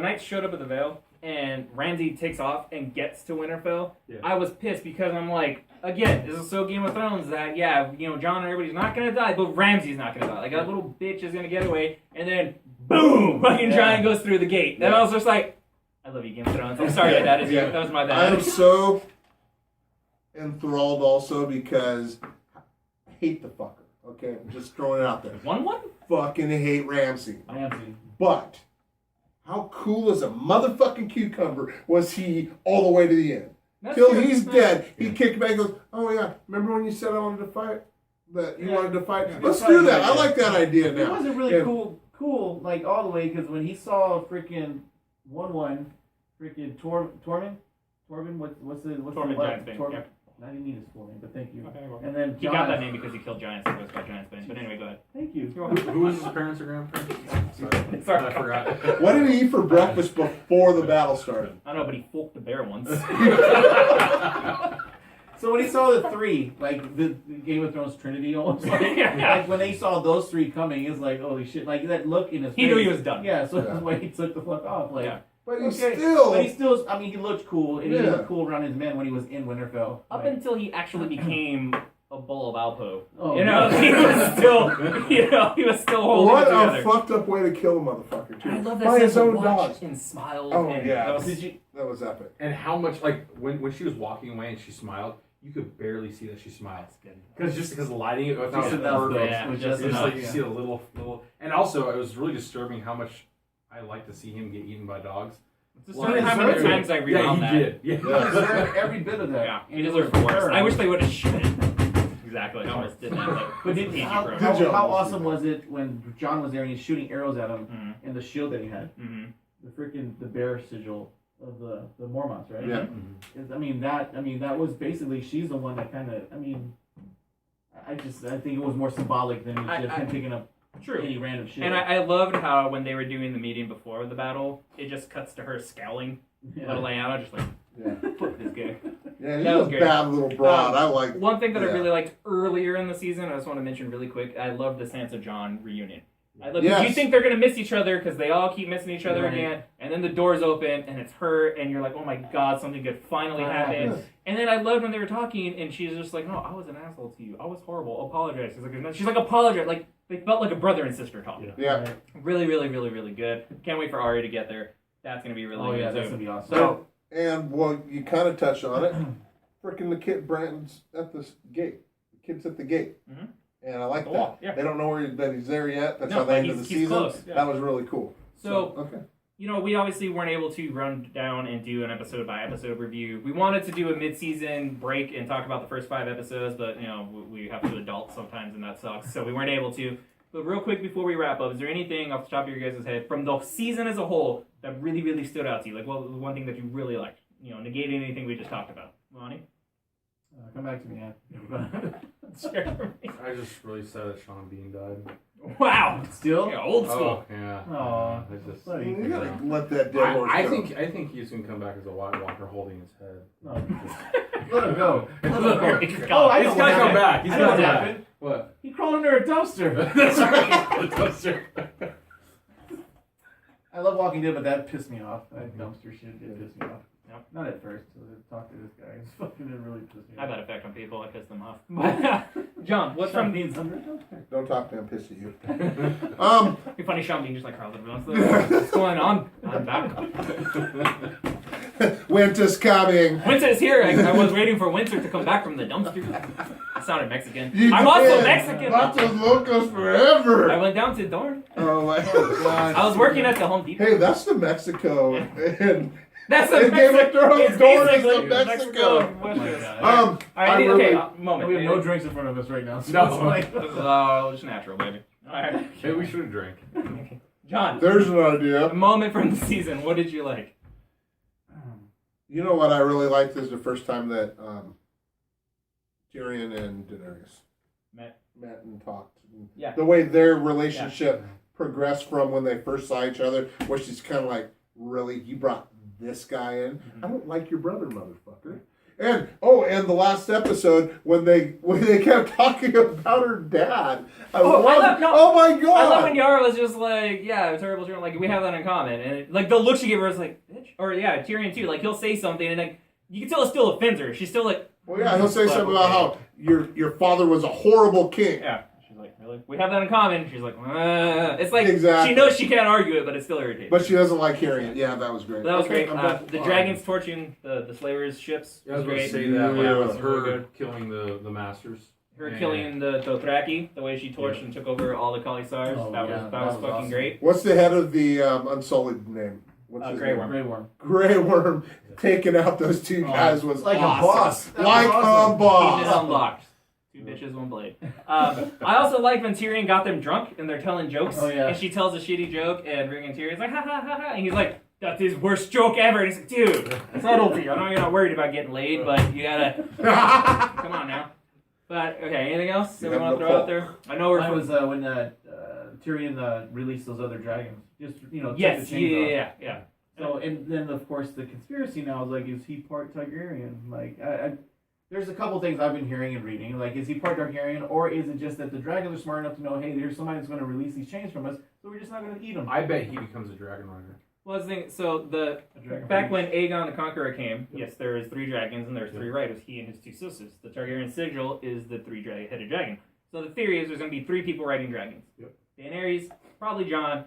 knights showed up at the Vale and Ramsay takes off and gets to Winterfell, Yeah. I was pissed because I'm like, again, this is so Game of Thrones that Jon and everybody's not gonna die, but Ramsay's not gonna die. Like that little bitch is gonna get away, and then boom, fucking giant goes through the gate. And I was just like, I love you, Game of Thrones. I'm sorry that is Yeah. that was my I bad. am so enthralled also because I hate the fucker. Okay, I'm just throwing it out there. 1-1? Fucking hate Ramsay. Ramsay. But how cool as a motherfucking cucumber was he all the way to the end? That's Till true. he's dead, he kicked back and goes, oh yeah, remember when you said I wanted to fight? That you wanted to fight? Yeah. Let's That's do right. that. I like that idea It now. wasn't really Yeah. cool, like all the way because when he saw freaking 1-1, freaking Tormund, what's the Tormund Giantsbane, yeah. I didn't need his full name, but thank you. Okay, well. And then He Jon, got that name because he killed giants. It was by Giants Bane. But anyway, go ahead. Thank you. Who was his parents or grandparents? Sorry. Sorry. I forgot. What did he eat for breakfast before the battle started? I don't know, but he forked the bear once. So when he saw the three, like the Game of Thrones Trinity almost, like when they saw those three coming, it's like holy shit! Like that look in his He face. knew he was done. Yeah, so Yeah. that's why he took the fuck off. Like, Yeah. But he okay. still. But he still, I mean, he looked cool, and he Yeah. looked cool around his men when he was in Winterfell. Up Like, until he actually became a bull of Alpo. oh, He was still, he was still holding What it a together. fucked up way to kill a motherfucker, too. I love that By sense his of own watch dogs. and smiled. Oh, and yeah. that was- Did you? That was epic. And how much, like, when she was walking away and she smiled, you could barely see that she smiled. Because the lighting, it was Just enough, though. Yeah, It was just It's just like you enough. see a little, and also it was really disturbing how much I like to see him get eaten by dogs. It's Well, just he how many deserved it. times I Yeah, rewound he that. did. Yeah. He deserved every bit of that. Yeah, he And it deserved was worse. fair. I wish they would have shot it. Exactly. I almost did that. Like, But did, PG how, program. how, Good job. how awesome was it when John was there and he's shooting arrows at him Mhm. and the shield that he had, Mhm. the bear sigil of the Mormonts, right? Yeah. I mean that was basically she's the one that kind of I think it was more symbolic than just him picking up True. any random shit. And I loved how when they were doing the meeting before the battle, it just cuts to her scowling. yeah. Little Lyanna just like, Yeah. fuck this guy. Yeah, she's That was a great. bad little broad. I like. One thing that I Yeah. really liked earlier in the season, I just want to mention really quick. I love the Sansa John reunion. I love. Yes. You think they're gonna miss each other because they all keep missing each other Right. again, and then the doors open and it's her, and you're like, oh my god, something good finally happened. Yes. And then I loved when they were talking, and she's just like, no, I was an asshole to you. I was horrible. Apologize. She's like, apologize. Like they felt like a brother and sister talking. Yeah. Right. Really, really, really, really good. Can't wait for Ari to get there. That's gonna be really Oh good yeah, too. that's gonna be awesome. So And well, you kind of touched on it. Freaking the kid Brandon's at the gate. The kid's at the gate. Mhm. And I like The that. wall, yeah. They don't know that he's there yet. That's No, how they but ended the he's season. close, yeah. That was really cool. So okay. you know, we obviously weren't able to run down and do an episode by episode review. We wanted to do a mid-season break and talk about the first 5 episodes, but you know, we have to adult sometimes and that sucks, so we weren't able to. But real quick before we wrap up, is there anything off the top of your guys' head from the season as a whole that really, really stood out to you? Like, what was one thing that you really liked? You know, negating anything we just talked about. Lonnie? Come back to me, yeah. I just really sad that Sean Bean died. Wow! Still? Yeah, old school. Oh, yeah. Aw. I just. Buddy. You gotta let that dead horse I go. think he's gonna come back as a White Walker holding his head. No. Let him go. Let him go. Oh, I He's know gotta what come happened. back. He's I know gotta what come back. happened. What? He crawled under a dumpster. That's right. The toaster. I love Walking Dead, but that pissed me off. That dumpster shit did piss me off. Yep. Not at first. So to talk to this guy, it's fucking it really pissed me I off. had that effect on people. I pissed them off. John, what's Sean from... Bean's under a dumpster. Don't talk to him, piss at you. Be funny, Sean Bean just like Carl What's going on? I'm back. Winter's coming. Winter's here. I was waiting for Winter to come back from the dumpster. That sounded Mexican. You I'm also did. Mexican. Vatos Locos forever. I went down to Dorn. Oh my god. I was working at the Home Depot. Hey, that's the Mexico. And That's in a Game of Mexico. Thrones, It's Dorn is basically the Mexico. Oh my God. All right, I okay, really- moment. We have no drinks in front of us right now. So No. it's like, Oh, just natural, baby. All right, Maybe we should have drank. John. There's an A idea. moment from the season. What did you like? You know what I really liked is the first time that Tyrion and Daenerys Met. and talked. Yeah. The way their relationship progressed from when they first saw each other, where she's kind of like, really, you brought this guy in? I don't like your brother, motherfucker. And the last episode when they kept talking about her dad. Oh my god! I love when Yara was just like, yeah, terrible children. Like, we have that in common. And, like, the look she gave her was like, bitch. Or, yeah, Tyrion, too. Like, he'll say something, and, like, you can tell it still offends her. She's still like, Well, yeah, he'll say something about how your father was a horrible king. yeah. She's like, really? We have that in common. She's like, it's like, Exactly. she knows she can't argue it, but it's still irritating. But she doesn't like hearing it. Yeah, that was great. That was Okay, great. I'm done. The dragons torching the slavers' ships I was was going to great. say that. Yeah, Like, it with was really her good. killing the masters. Her And- killing the Dothraki, the way she torched and took over all the Khalisars. Oh, that yeah, was that was fucking awesome. great. What's the head of the Unsullied name? What's his Grey name? Worm. Grey Worm. Grey Worm taking out those two guys was like a awesome. boss. That was Like awesome. a He boss. just unlocked. 2 bitches, 1 blade. I also like when Tyrion got them drunk and they're telling jokes. Oh, yeah. And she tells a shitty joke and Ring and Tyrion's like, ha ha ha ha. And he's like, that's his worst joke ever. And he's like, dude, subtlety. I know you're not worried about getting laid, but you gotta, come on now. But, okay, anything else that we You have want to no throw out fault. there? I know we're Mine was when Tyrion released those other dragons. Just, took Yes, the chains off. yeah. So, and then of course the conspiracy now is like, is he part Targaryen? Like, there's a couple things I've been hearing and reading. Like, is he part Targaryen, or is it just that the dragons are smart enough to know, hey, there's somebody that's going to release these chains from us, so we're just not going to eat them? I bet he becomes a dragon rider. Well, the thing, so back when Aegon the Conqueror came, yes, there was 3 dragons and there's 3 riders, he and his 2 sisters. The Targaryen sigil is the 3-headed dragon. So the theory is there's going to be 3 people riding dragons. Yep. Daenerys, probably Jon,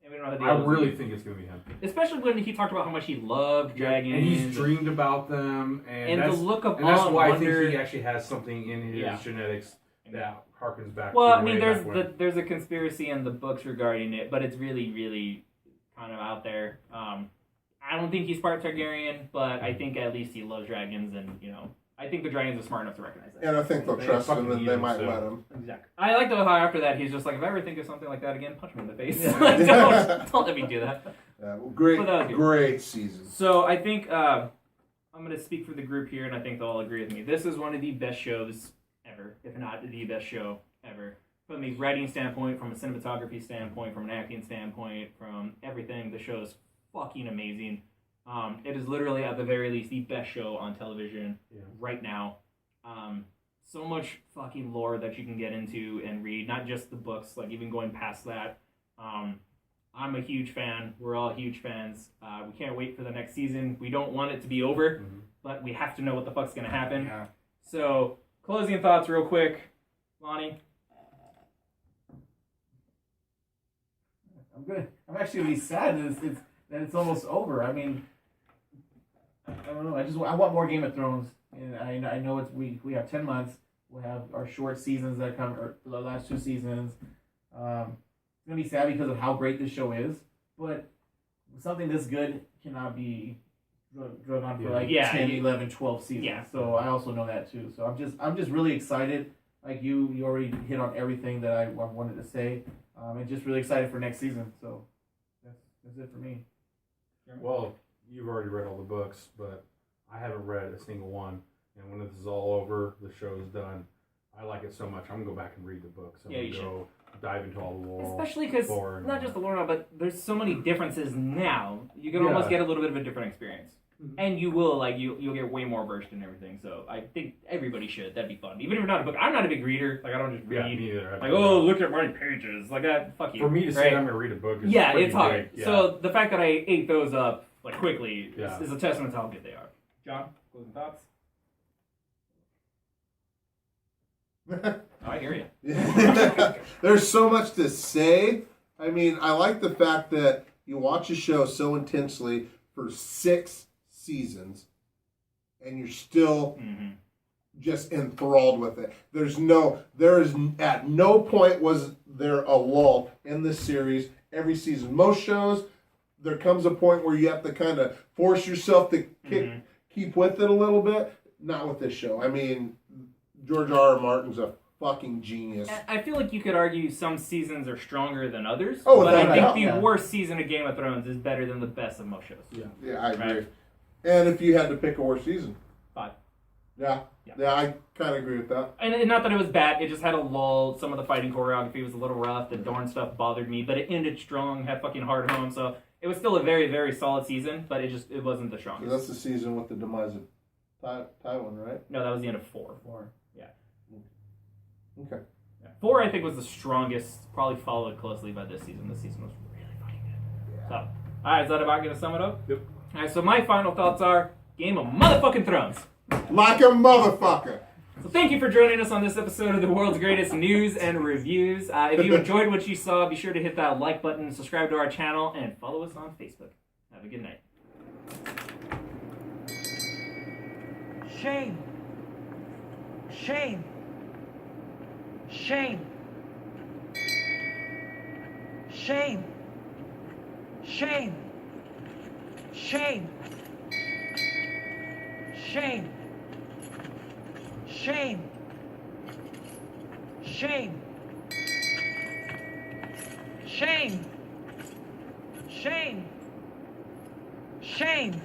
and we don't know how the I others really are. think it's going to be him. Especially when he talked about how much he loved dragons. And he's dreamed about them. And that's, the look of and that's awe and why wonder. I think he actually has something in his Yeah. genetics that harkens back Well, to I mean, way there's back when. there's a conspiracy in the books regarding it, but it's really, really kind of out there. I don't think he's part Targaryen, but I think at least he loves dragons, and I think the dragons are smart enough to recognize that. And I think they'll They trust him fucking and need they him, might so. let him. Exactly. I like how after that he's just like, if I ever think of something like that again, punch me in the face. Yeah. Like, don't let me do that. Great, But that was good. great season. So I think I'm going to speak for the group here, and I think they'll all agree with me. This is one of the best shows ever, if not the best show ever. From a writing standpoint, from a cinematography standpoint, from an acting standpoint, from everything, the show is fucking amazing. It is literally, at the very least, the best show on television Yeah. right now. So much fucking lore that you can get into and read, not just the books, like even going past that. I'm a huge fan. We're all huge fans. We can't wait for the next season. We don't want it to be over, but we have to know what the fuck's gonna happen. Yeah. So, closing thoughts, real quick, Lonnie. I'm actually gonna be sad that it's almost over. I mean, I don't know. I want more Game of Thrones, and I know we have 10 months. We'll have our short seasons that come, or the last 2 seasons. It's gonna be sad because of how great this show is, but something this good cannot be drug on for like 10, 11, 12 seasons. Yeah. So I also know that too. So I'm just really excited. Like you already hit on everything that I wanted to say. And just really excited for next season. So that's it for me. Well, you've already read all the books, but I haven't read a single one. And when this is all over, the show's done, I like it so much, I'm going to go back and read the books. I'm going to go dive into all the lore. Especially because, not just the lore, but there's so many differences now. You can almost get a little bit of a different experience. And you will, like, you'll get way more versed in everything. So I think everybody should. That'd be fun. Even if you're not a book, I'm not a big reader. Like, I don't just read. Yeah, me either. Like, oh, look at my pages. Like, that, fuck you. For me to say I'm going to read a book is yeah, pretty it's hard. big. Yeah. So the fact that I ate those up, like, quickly is a testament to how good they are. John, closing thoughts? I hear you. There's so much to say. I mean, I like the fact that you watch a show so intensely for 6 seasons and you're still just enthralled with it. There is at no point was there a lull in this series. Every season, most shows, there comes a point where you have to kind of force yourself to keep with it a little bit. Not with this show. I mean, George R.R. Martin's a fucking genius. I feel like you could argue some seasons are stronger than others. Oh, but I without think a doubt, the worst season of Game of Thrones is better than the best of most shows. Yeah, I agree. And if you had to pick a worst season, 5. yeah, I kind of agree with that. And not that it was bad, it just had a lull. Some of the fighting choreography was a little rough. The Dorne stuff bothered me, but it ended strong, had fucking hard home, so it was still a very, very solid season, but it wasn't the So strongest. that's the season with the demise of Tywin, right? No, that was the end of 4. Yeah. Okay. 4, I think, was the strongest, probably followed closely by this season. This season was really fucking good. So, alright, is that about going to sum it up? Yep. Alright, so my final thoughts are Game of Motherfucking Thrones. Like a motherfucker. So thank you for joining us on this episode of the world's greatest news and reviews. If you enjoyed what you saw, be sure to hit that like button, subscribe to our channel, and follow us on Facebook. Have a good night. Shame. Shame. Shame. Shame. Shame. Shame. Shame. Shame. Shame. Shame. Shame. Shame.